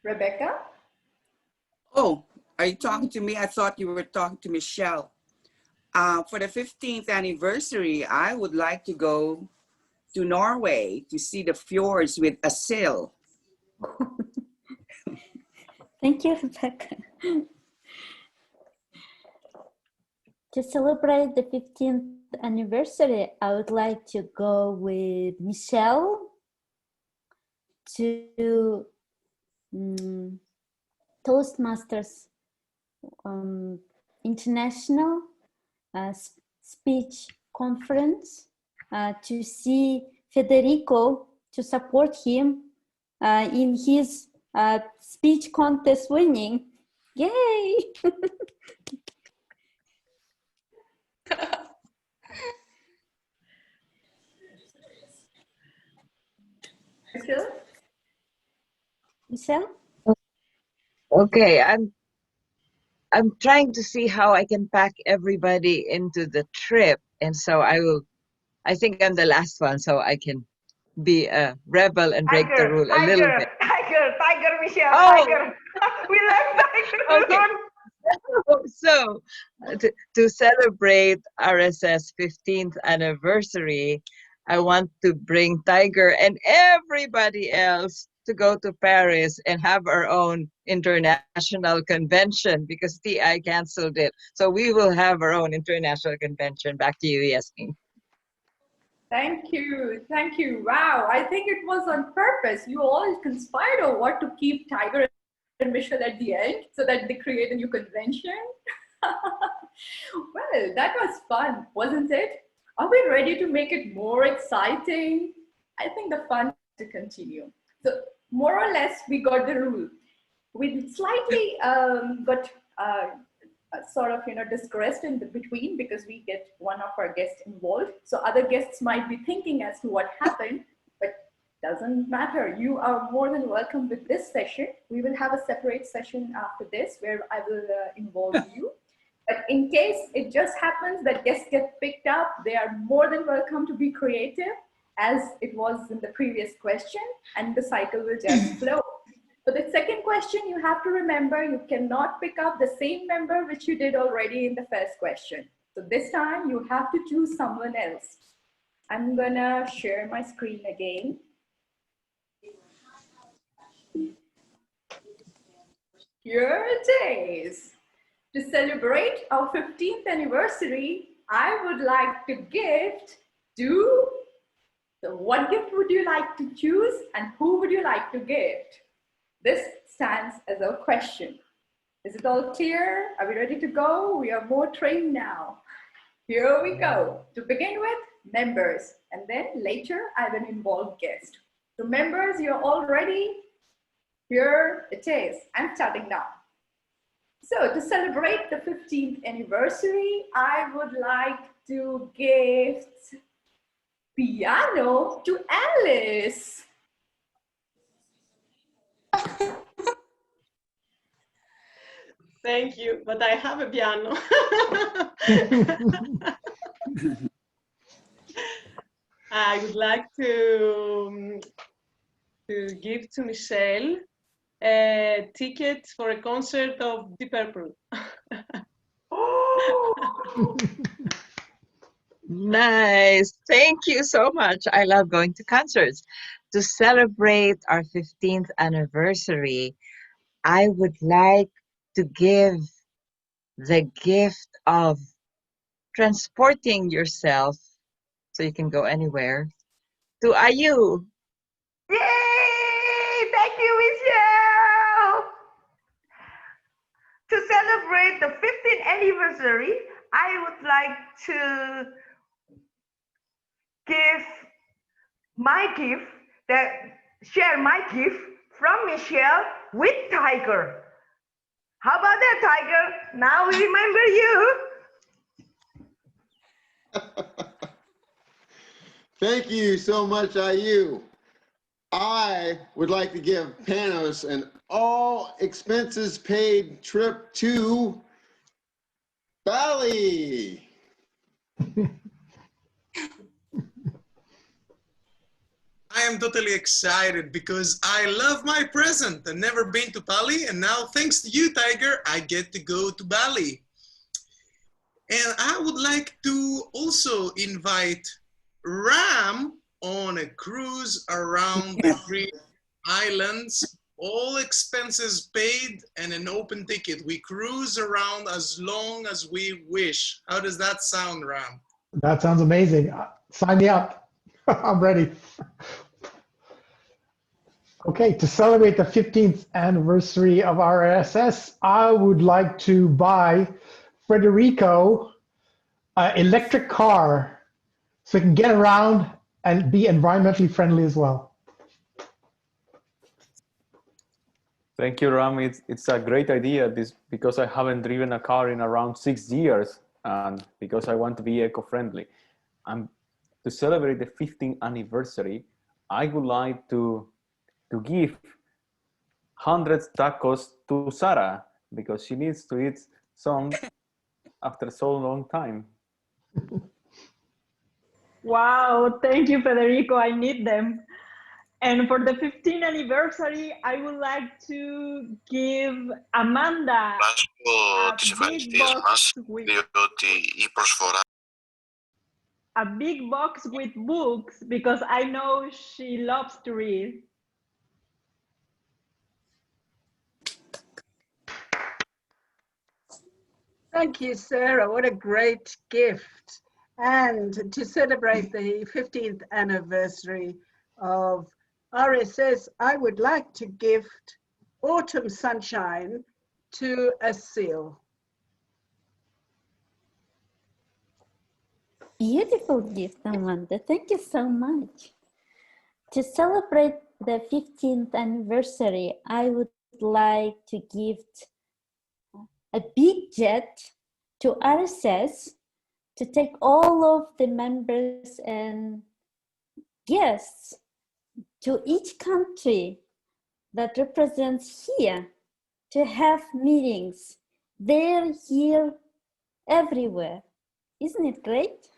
Rebecca? Oh, are you talking to me? I thought you were talking to Michelle. For the 15th anniversary, I would like to go to Norway to see the fjords with a sail. Thank you, Rebecca. To celebrate the 15th anniversary, I would like to go with Michelle to Toastmasters international speech conference to see Federico, to support him in his speech contest winning. Yay! Michelle? Michelle? Okay, I'm trying to see how I can pack everybody into the trip, and so I think I'm the last one, so I can be a rebel and break the rule a little bit. Tiger, Michelle, Oh! Tiger. We love Tiger. Okay. So, to celebrate RSS 15th anniversary, I want to bring Tiger and everybody else to go to Paris and have our own international convention because TI canceled it. So we will have our own international convention. Back to you, Yasmin. Thank you. Thank you. Wow. I think it was on purpose. You all conspired or what to keep Tiger and Michelle at the end so that they create a new convention? Well, that was fun, wasn't it? Are we ready to make it more exciting? I think the fun to continue. So more or less, we got the rule. We slightly got sort of, digressed in the between because we get one of our guests involved. So other guests might be thinking as to what happened, but doesn't matter. You are more than welcome with this session. We will have a separate session after this where I will involve you. But in case it just happens that guests get picked up, they are more than welcome to be creative as it was in the previous question, and the cycle will just flow. For the second question, you have to remember you cannot pick up the same member which you did already in the first question. So this time you have to choose someone else. I'm gonna share my screen again. Here it is. To celebrate our 15th anniversary, I would like to gift to, so what gift would you like to choose and who would you like to gift? This stands as our question. Is it all clear? Are we ready to go? We are more trained now. Here we go. To begin with, members, and then later I will involve guests. So members, you're all ready? Here it is. I'm starting now. So to celebrate the 15th anniversary, I would like to gift piano to Alice. Thank you, but I have a piano. I would like to give to Michelle a ticket for a concert of Deep Purple. Nice. Thank you so much. I love going to concerts. To celebrate our 15th anniversary, I would like to give the gift of transporting yourself so you can go anywhere to Ayu. Yay! Thank you, Michelle! To celebrate the 15th anniversary, I would like to give my gift, share my gift from Michelle with Tiger. How about that, Tiger? Now we remember you. Thank you so much, Ayu. I would like to give Panos an all expenses paid trip to Bali. I am totally excited because I love my present. I've never been to Bali, and now thanks to you, Tiger, I get to go to Bali. And I would like to also invite Ram on a cruise around the 3 islands, all expenses paid and an open ticket. We cruise around as long as we wish. How does that sound, Ram? That sounds amazing. Sign me up. I'm ready. Okay, to celebrate the 15th anniversary of RSS, I would like to buy Federico an electric car so he can get around and be environmentally friendly as well. Thank you, Ram. It's a great idea because I haven't driven a car in around 6 years and because I want to be eco-friendly. To celebrate the 15th anniversary, I would like to give 100 tacos to Sarah because she needs to eat some after so long time. Wow, thank you, Federico. I need them. And for the 15th anniversary, I would like to give Amanda a big box with books because I know she loves to read. Thank you, Sarah. What a great gift. And to celebrate the 15th anniversary of RSS, I would like to gift Autumn Sunshine to a seal. Beautiful gift, Amanda. Thank you so much. To celebrate the 15th anniversary, I would like to gift a big jet to RSS to take all of the members and guests to each country that represents here to have meetings there, here, everywhere. Isn't it great?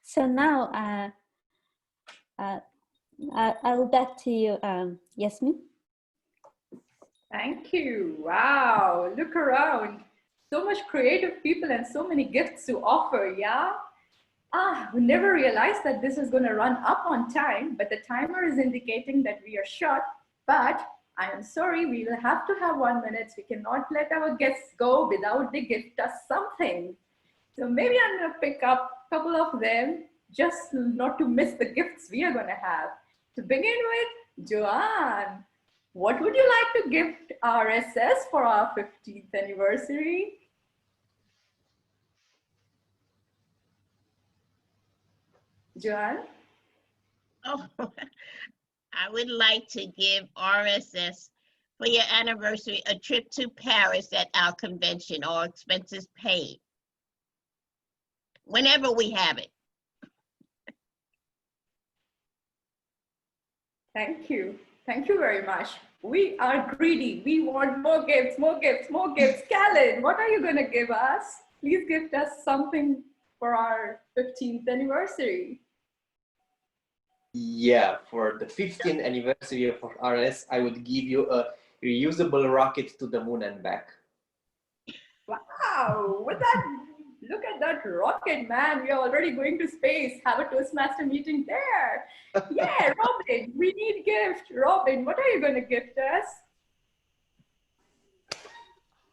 So now I'll back to you, Yasmin. Thank you. Wow, look around. So much creative people and so many gifts to offer, yeah? We never realized that this is going to run up on time, but the timer is indicating that we are short. But I am sorry, we will have to have 1 minute. We cannot let our guests go without they gift us something. So maybe I'm going to pick up a couple of them just not to miss the gifts we are going to have. To begin with, Joanne, what would you like to gift RSS for our 15th anniversary? Joanne? Oh, I would like to give RSS for your anniversary a trip to Paris at our convention, all expenses paid. Whenever we have it. Thank you. Thank you very much. We are greedy. We want more gifts, more gifts, more gifts. Callan, what are you going to give us? Please gift us something for our 15th anniversary. Yeah, for the 15th anniversary of RS, I would give you a reusable rocket to the moon and back. Wow, with that, look at that rocket, man. We are already going to space. Have a Toastmaster meeting there. Yeah, Robin, we need gift. Robin, what are you going to gift us?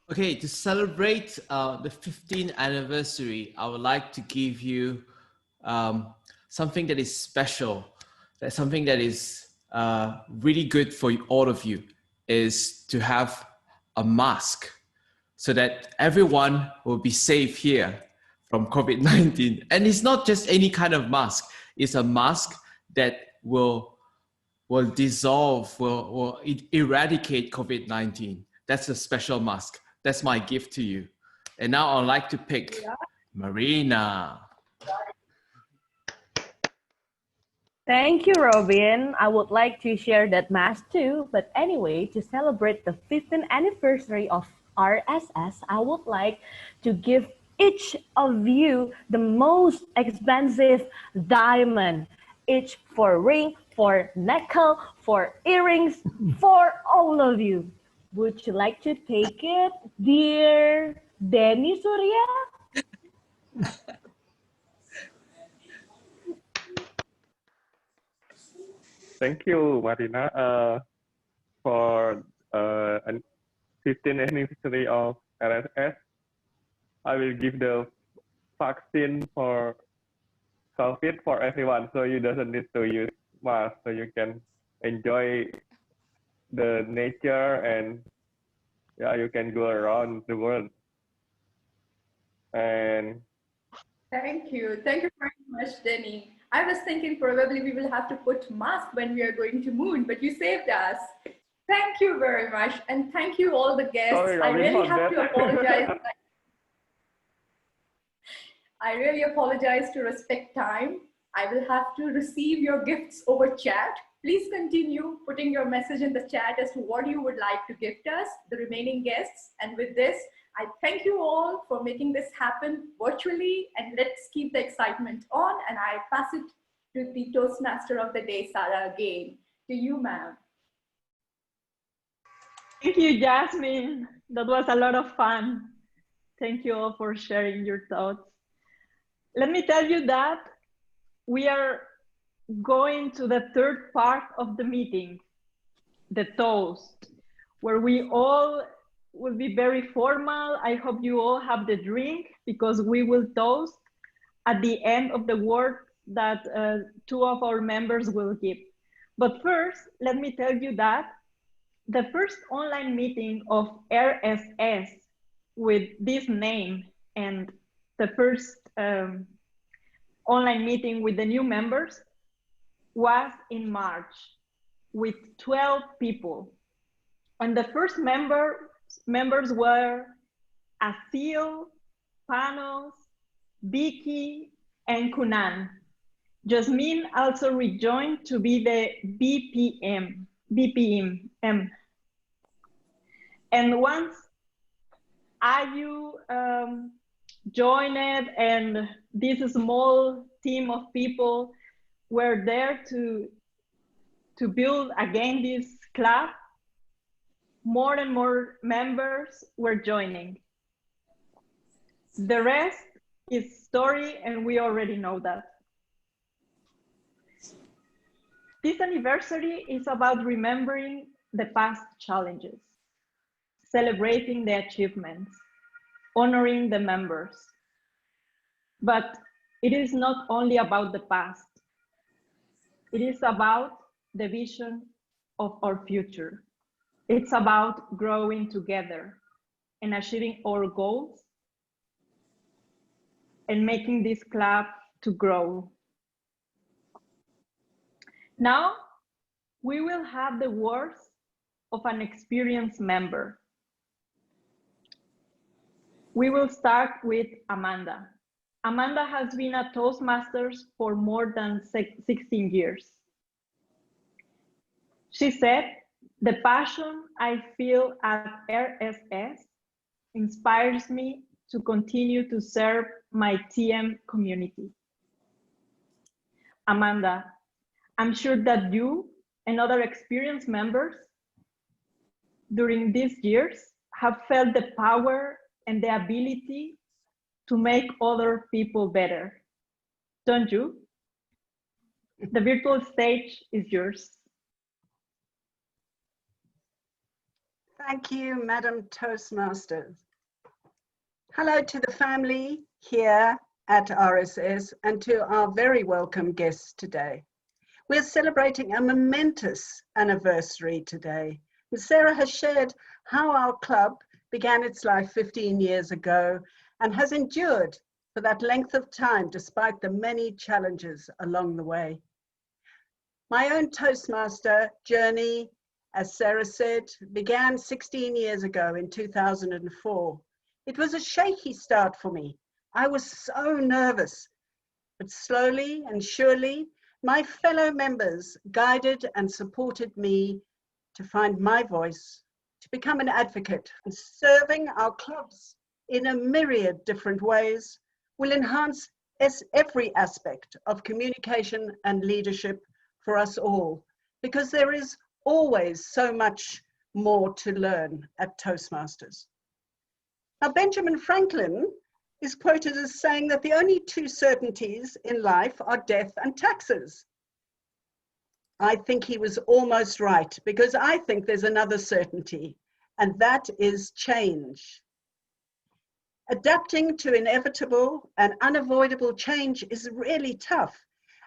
Okay, to celebrate the 15th anniversary, I would like to give you something that is special. That's something that is really good for all of you, is to have a mask so that everyone will be safe here from COVID-19. And it's not just any kind of mask. It's a mask that will dissolve, will eradicate COVID-19. That's a special mask. That's my gift to you. And now I'd like to pick Marina. Thank you, Robin. I would like to share that mask too. But anyway, to celebrate the 15th anniversary of RSS, I would like to give each of you the most expensive diamond, each for ring, for necklace, for earrings, for all of you. Would you like to take it, dear Denny Surya? Thank you, Marina, for 15th anniversary of RSS. I will give the vaccine for COVID for everyone, so you doesn't need to use mask, so you can enjoy the nature, and yeah, you can go around the world. And Thank you. Thank you very much, Denny. I was thinking probably we will have to put mask when we are going to moon, but you saved us. Thank you very much. And thank you all the guests. sorry, I Robin, really for have to that. apologize. I really apologize to respect time. I will have to receive your gifts over chat. Please continue putting your message in the chat as to what you would like to gift us, the remaining guests. And with this, I thank you all for making this happen virtually, and let's keep the excitement on. And I pass it to the Toastmaster of the day, Sarah, again. To you, ma'am. Thank you, Jasmine. That was a lot of fun. Thank you all for sharing your thoughts. Let me tell you that we are going to the third part of the meeting, the toast, where we all will be very formal. I hope you all have the drink, because we will toast at the end of the word that two of our members will give. But first, let me tell you that the first online meeting of RSS with this name, and the first online meeting with the new members, was in March with 12 people. And the first members were Asil, Panos, Vicky, and Kunan. Jasmine also rejoined to be the BPM. And once Ayu joined, and this small team of people were there to build again this club, more and more members were joining. The rest is story, and we already know that. This anniversary is about remembering the past challenges, celebrating the achievements, honoring the members. But it is not only about the past. It is about the vision of our future. It's about growing together and achieving our goals and making this club to grow. Now, we will have the words of an experienced member. We will start with Amanda. Amanda has been a Toastmasters for more than 16 years. She said, "The passion I feel at RSS inspires me to continue to serve my TM community." Amanda, I'm sure that you and other experienced members during these years have felt the power and the ability to make other people better, don't you? The virtual stage is yours. Thank you, Madam Toastmasters. Hello to the family here at RSS and to our very welcome guests today. We're celebrating a momentous anniversary today. And Sarah has shared how our club began its life 15 years ago and has endured for that length of time despite the many challenges along the way. My own Toastmaster journey, as Sarah said, began 16 years ago in 2004. It was a shaky start for me. I was so nervous, but slowly and surely, my fellow members guided and supported me to find my voice, to become an advocate. And serving our clubs in a myriad different ways will enhance every aspect of communication and leadership for us all, because there is always so much more to learn at Toastmasters. Now, Benjamin Franklin is quoted as saying that the only two certainties in life are death and taxes. I think he was almost right, because I think there's another certainty, and that is change. Adapting to inevitable and unavoidable change is really tough.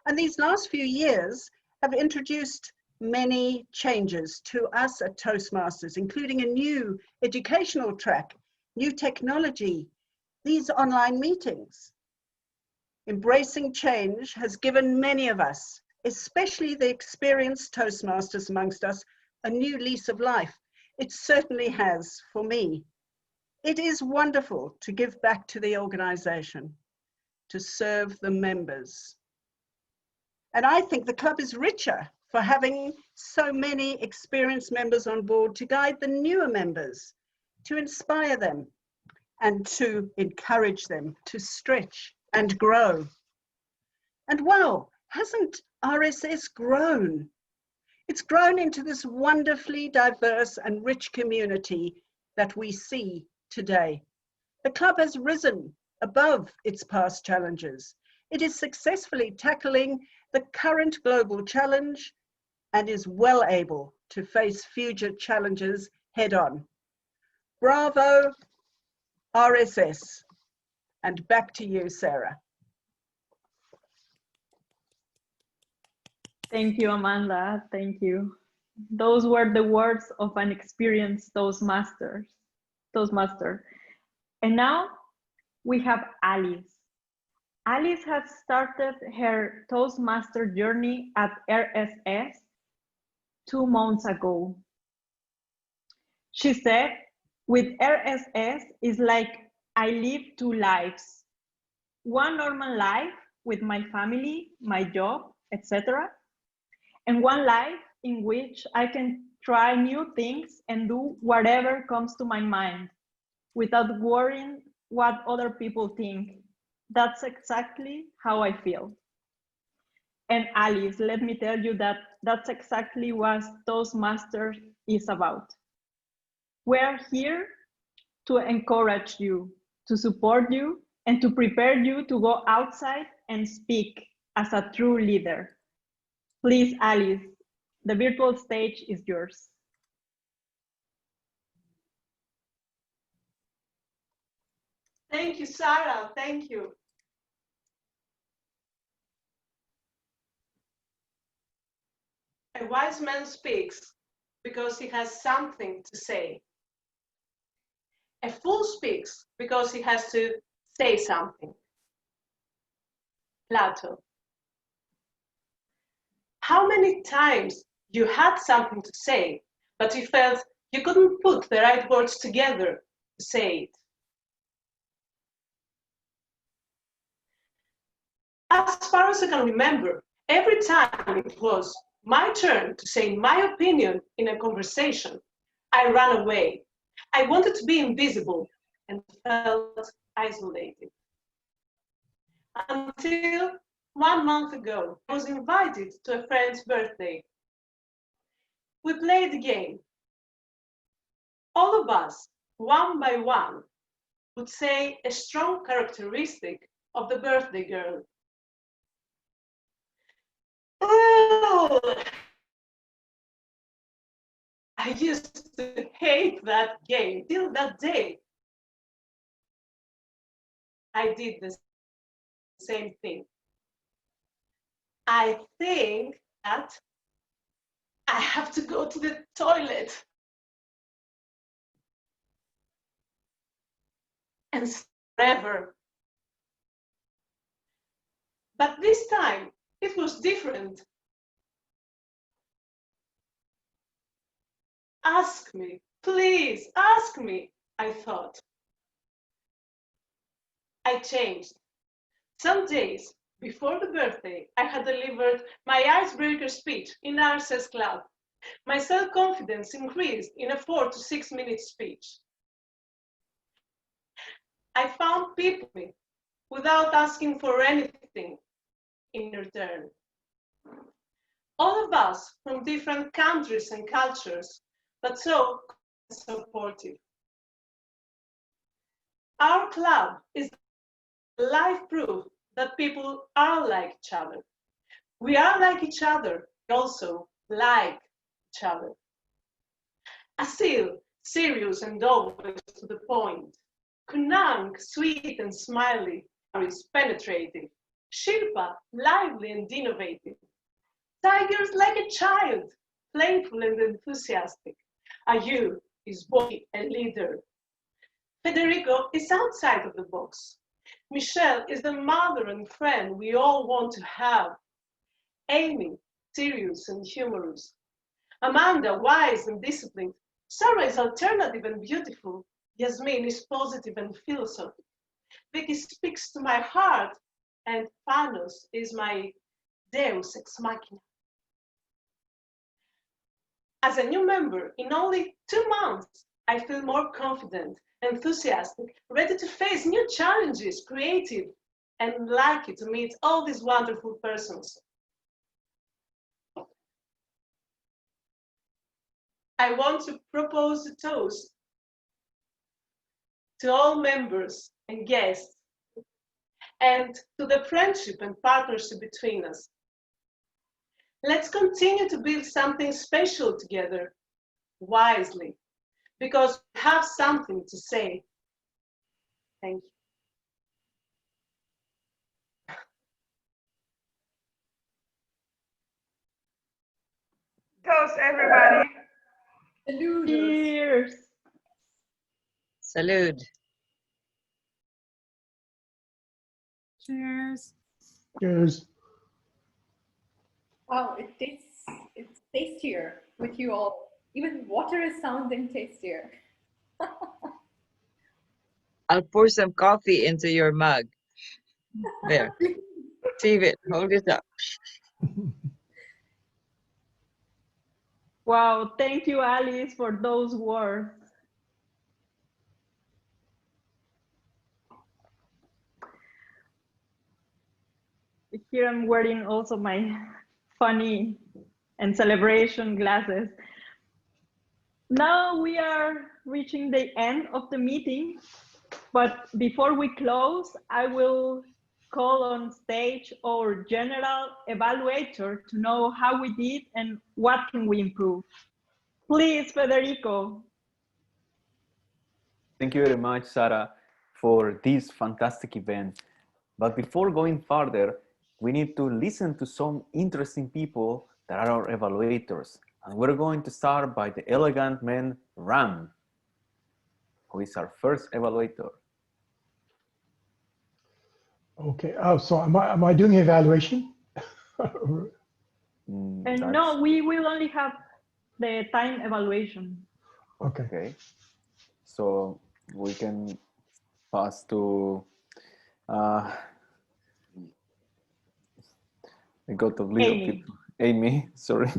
And these last few years have introduced many changes to us at Toastmasters, including a new educational track, new technology, these online meetings. Embracing change has given many of us, especially the experienced Toastmasters amongst us, a new lease of life. It certainly has for me. It is wonderful to give back to the organization, to serve the members. And I think the club is richer for having so many experienced members on board to guide the newer members, to inspire them and to encourage them to stretch and grow. And wow, hasn't RSS grown? It's grown into this wonderfully diverse and rich community that we see today. The club has risen above its past challenges. It is successfully tackling the current global challenge and is well able to face future challenges head on. Bravo, RSS. And back to you, Sarah. Thank you, Amanda. Thank you. Those were the words of an experienced Toastmaster. And now we have Alice. Alice has started her Toastmaster journey at RSS 2 months ago. She said, with RSS, it's like I live 2 lives. One normal life with my family, my job, etc. And one life in which I can try new things and do whatever comes to my mind without worrying what other people think. That's exactly how I feel. And Alice, let me tell you that that's exactly what Toastmasters is about. We're here to encourage you, to support you, and to prepare you to go outside and speak as a true leader. Please, Alice, the virtual stage is yours. Thank you, Sarah. Thank you. A wise man speaks because he has something to say. A fool speaks because he has to say something. Plato. How many times you had something to say, but you felt you couldn't put the right words together to say it? As far as I can remember, every time it was my turn to say my opinion in a conversation, I ran away. I wanted to be invisible and felt isolated. Until 1 month ago, I was invited to a friend's birthday. We played the game. All of us, one by one, would say a strong characteristic of the birthday girl. Oh, I used to hate that game till that day. I did the same thing. I think that I have to go to the toilet. And forever. But this time, it was different. Ask me, please, ask me, I thought. I changed. Some days before the birthday, I had delivered my icebreaker speech in RSS Club. My self-confidence increased in a 4 to 6 minute speech. I found people without asking for anything in return. All of us from different countries and cultures, but so supportive. Our club is live proof that people are like each other. We are like each other, also like each other. Asil, serious and always to the point. Kunang, sweet and smiley, is penetrative. Shilpa, lively and innovative. Tigers like a child, playful and enthusiastic. Ayu is bossy and leader. Federico is outside of the box. Michelle is the mother and friend we all want to have. Amy, serious and humorous. Amanda, wise and disciplined. Sarah is alternative and beautiful. Yasmin is positive and philosophical. Vicky speaks to my heart, and Panos is my deus ex machina. As a new member, in only 2 months, I feel more confident, enthusiastic, ready to face new challenges, creative, and lucky to meet all these wonderful persons. I want to propose a toast to all members and guests, and to the friendship and partnership between us. Let's continue to build something special together, wisely, because we have something to say. Thank you. Toast, everybody. Cheers. Salud. Cheers. Cheers. Wow, it's tastier with you all. Even water is sounding tastier. I'll pour some coffee into your mug. There. Save it. Hold it up. Wow, thank you, Alice, for those words. Here I'm wearing also my funny and celebration glasses. Now we are reaching the end of the meeting, but before we close, I will call on stage our general evaluator to know how we did and what can we improve. Please, Federico. Thank you very much, Sarah, for this fantastic event. But before going further, we need to listen to some interesting people that are our evaluators. And we're going to start by the elegant man, Ram, who is our first evaluator. Okay. Oh, so am I doing evaluation? And no, we will only have the time evaluation. Okay. So we can pass to I got a little bit Amy, sorry.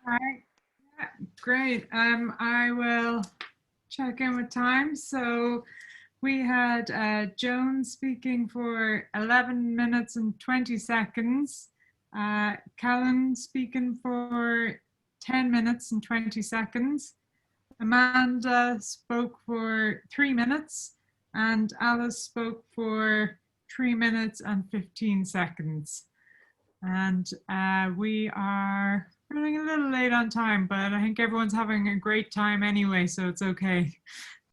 All right. Yeah, great. I will check in with time. So we had Joan speaking for 11 minutes and 20 seconds. Callan speaking for 10 minutes and 20 seconds. Amanda spoke for 3 minutes, and Alice spoke for 3 minutes and 15 seconds. And we are running a little late on time, but I think everyone's having a great time anyway, so it's okay.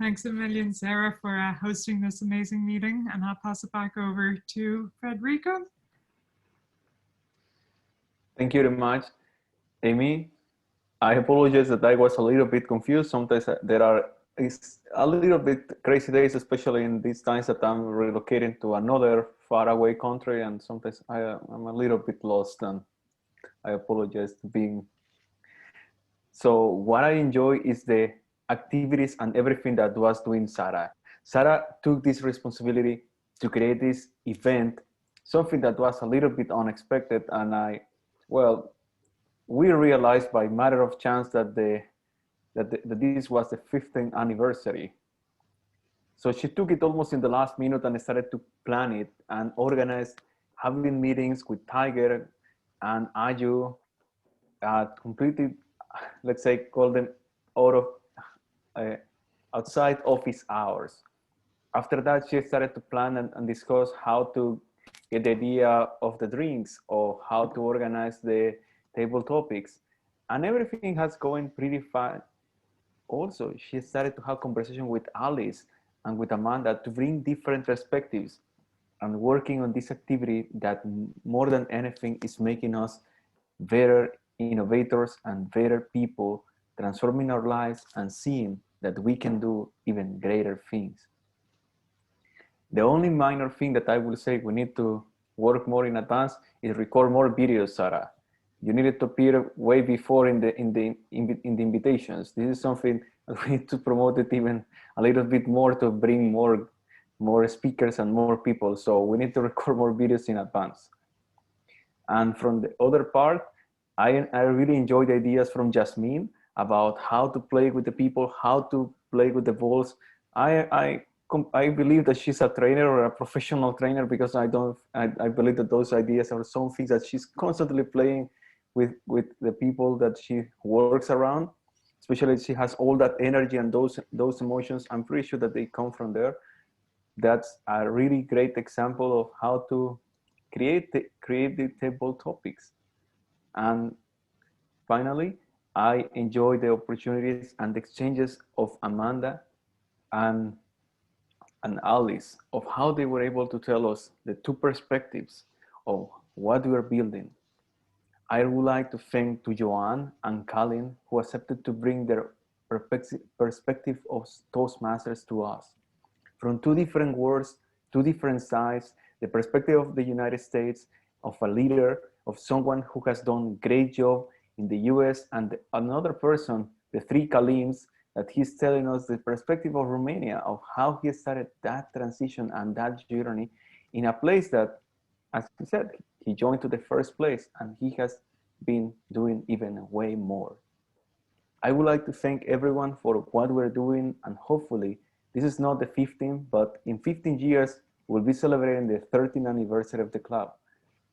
Thanks a million, Sarah, for hosting this amazing meeting, and I'll pass it back over to Federico. Thank you very much, Amy. I apologize that I was a little bit confused. Sometimes it's a little bit crazy days, especially in these times that I'm relocating to another faraway country, and sometimes I'm a little bit lost, and I apologize to being. So what I enjoy is the activities and everything that was doing Sarah. Sarah took this responsibility to create this event, something that was a little bit unexpected, and we realized by matter of chance that this was the 15th anniversary. So she took it almost in the last minute and started to plan it and organize having meetings with Tiger and Ayu, completely, let's say, call them outside office hours. After that, she started to plan and discuss how to get the idea of the drinks or how to organize the table topics, and everything has going pretty fine. Also, she started to have conversation with Alice and with Amanda to bring different perspectives. and working on this activity that more than anything is making us better innovators and better people, transforming our lives and seeing that we can do even greater things. The only minor thing that I will say we need to work more in advance is record more videos, Sarah. You needed to appear way before in the invitations. This is something that we need to promote it even a little bit more to bring more speakers and more people. So we need to record more videos in advance. And from the other part, I really enjoyed the ideas from Jasmine about how to play with the people, how to play with the balls. I believe that she's a trainer or a professional trainer, because I believe that those ideas are some things that she's constantly playing with the people that she works around. Especially she has all that energy and those emotions. I'm pretty sure that they come from there. That's a really great example of how to create the table topics. And finally, I enjoy the opportunities and exchanges of Amanda and Alice, of how they were able to tell us the two perspectives of what we are building. I would like to thank to Joanne and Colin, who accepted to bring their perspective of Toastmasters to us. From two different worlds, two different sides, the perspective of the United States, of a leader, of someone who has done a great job in the US, and another person, the three Kalims, that he's telling us the perspective of Romania, of how he started that transition and that journey in a place that, as he said, he joined to the first place, and he has been doing even way more. I would like to thank everyone for what we're doing, and hopefully this is not the 15th, but in 15 years, we'll be celebrating the 13th anniversary of the club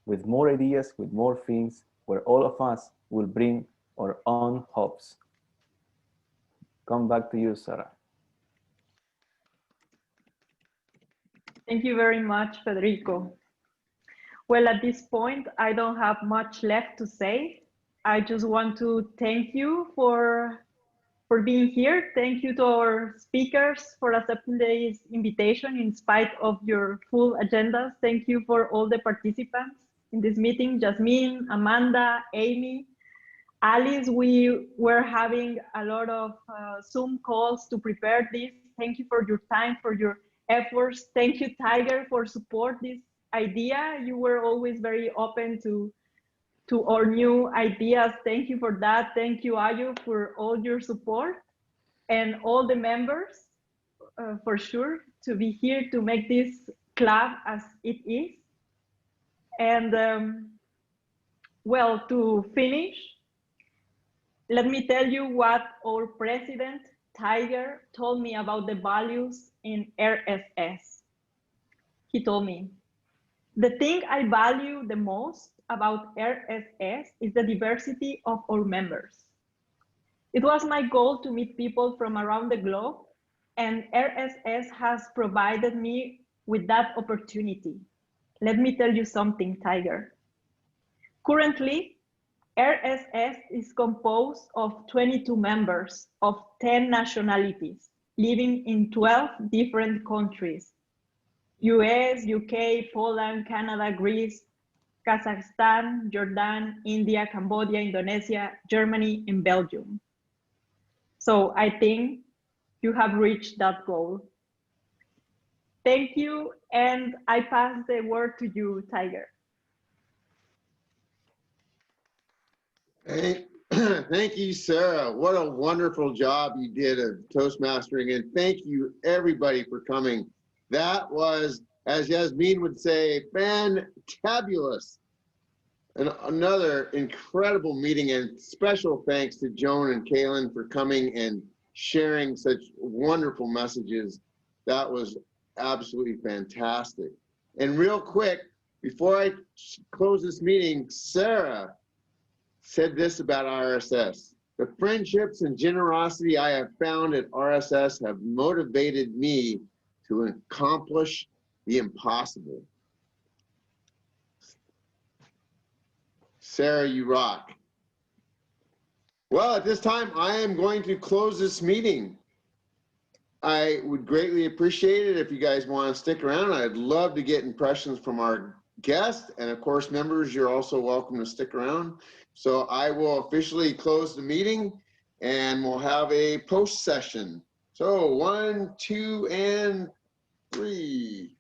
with more ideas, with more things, where all of us will bring our own hopes. Come back to you, Sarah. Thank you very much, Federico. Well, at this point, I don't have much left to say. I just want to thank you for being here. Thank you to our speakers for accepting this invitation in spite of your full agendas. Thank you for all the participants in this meeting, Jasmine, Amanda, Amy, Alice. We were having a lot of Zoom calls to prepare this. Thank you for your time, for your efforts. Thank you, Tiger, for support this idea. You were always very open to our new ideas. Thank you for that. Thank you, Ayu, for all your support, and all the members, for sure, to be here to make this club as it is. And well, to finish, let me tell you what our president, Tiger, told me about the values in RSS. He told me, the thing I value the most about RSS is the diversity of our members. It was my goal to meet people from around the globe, and RSS has provided me with that opportunity. Let me tell you something, Tiger. Currently, RSS is composed of 22 members of 10 nationalities, living in 12 different countries: US, UK, Poland, Canada, Greece, Kazakhstan, Jordan, India, Cambodia, Indonesia, Germany, and Belgium. So I think you have reached that goal. Thank you, and I pass the word to you, Tiger. Thank you, Sarah. What a wonderful job you did of Toastmastering, and thank you everybody for coming. That was, as Yasmin would say, fantabulous. And another incredible meeting, and special thanks to Joan and Kaylin for coming and sharing such wonderful messages. That was absolutely fantastic. And real quick, before I close this meeting, Sarah said this about RSS. The friendships and generosity I have found at RSS have motivated me to accomplish the impossible. Sarah, you rock. Well, at this time, I am going to close this meeting. I would greatly appreciate it if you guys want to stick around. I'd love to get impressions from our guests. And of course, members, you're also welcome to stick around. So I will officially close the meeting and we'll have a post session. So 1, 2, and 3.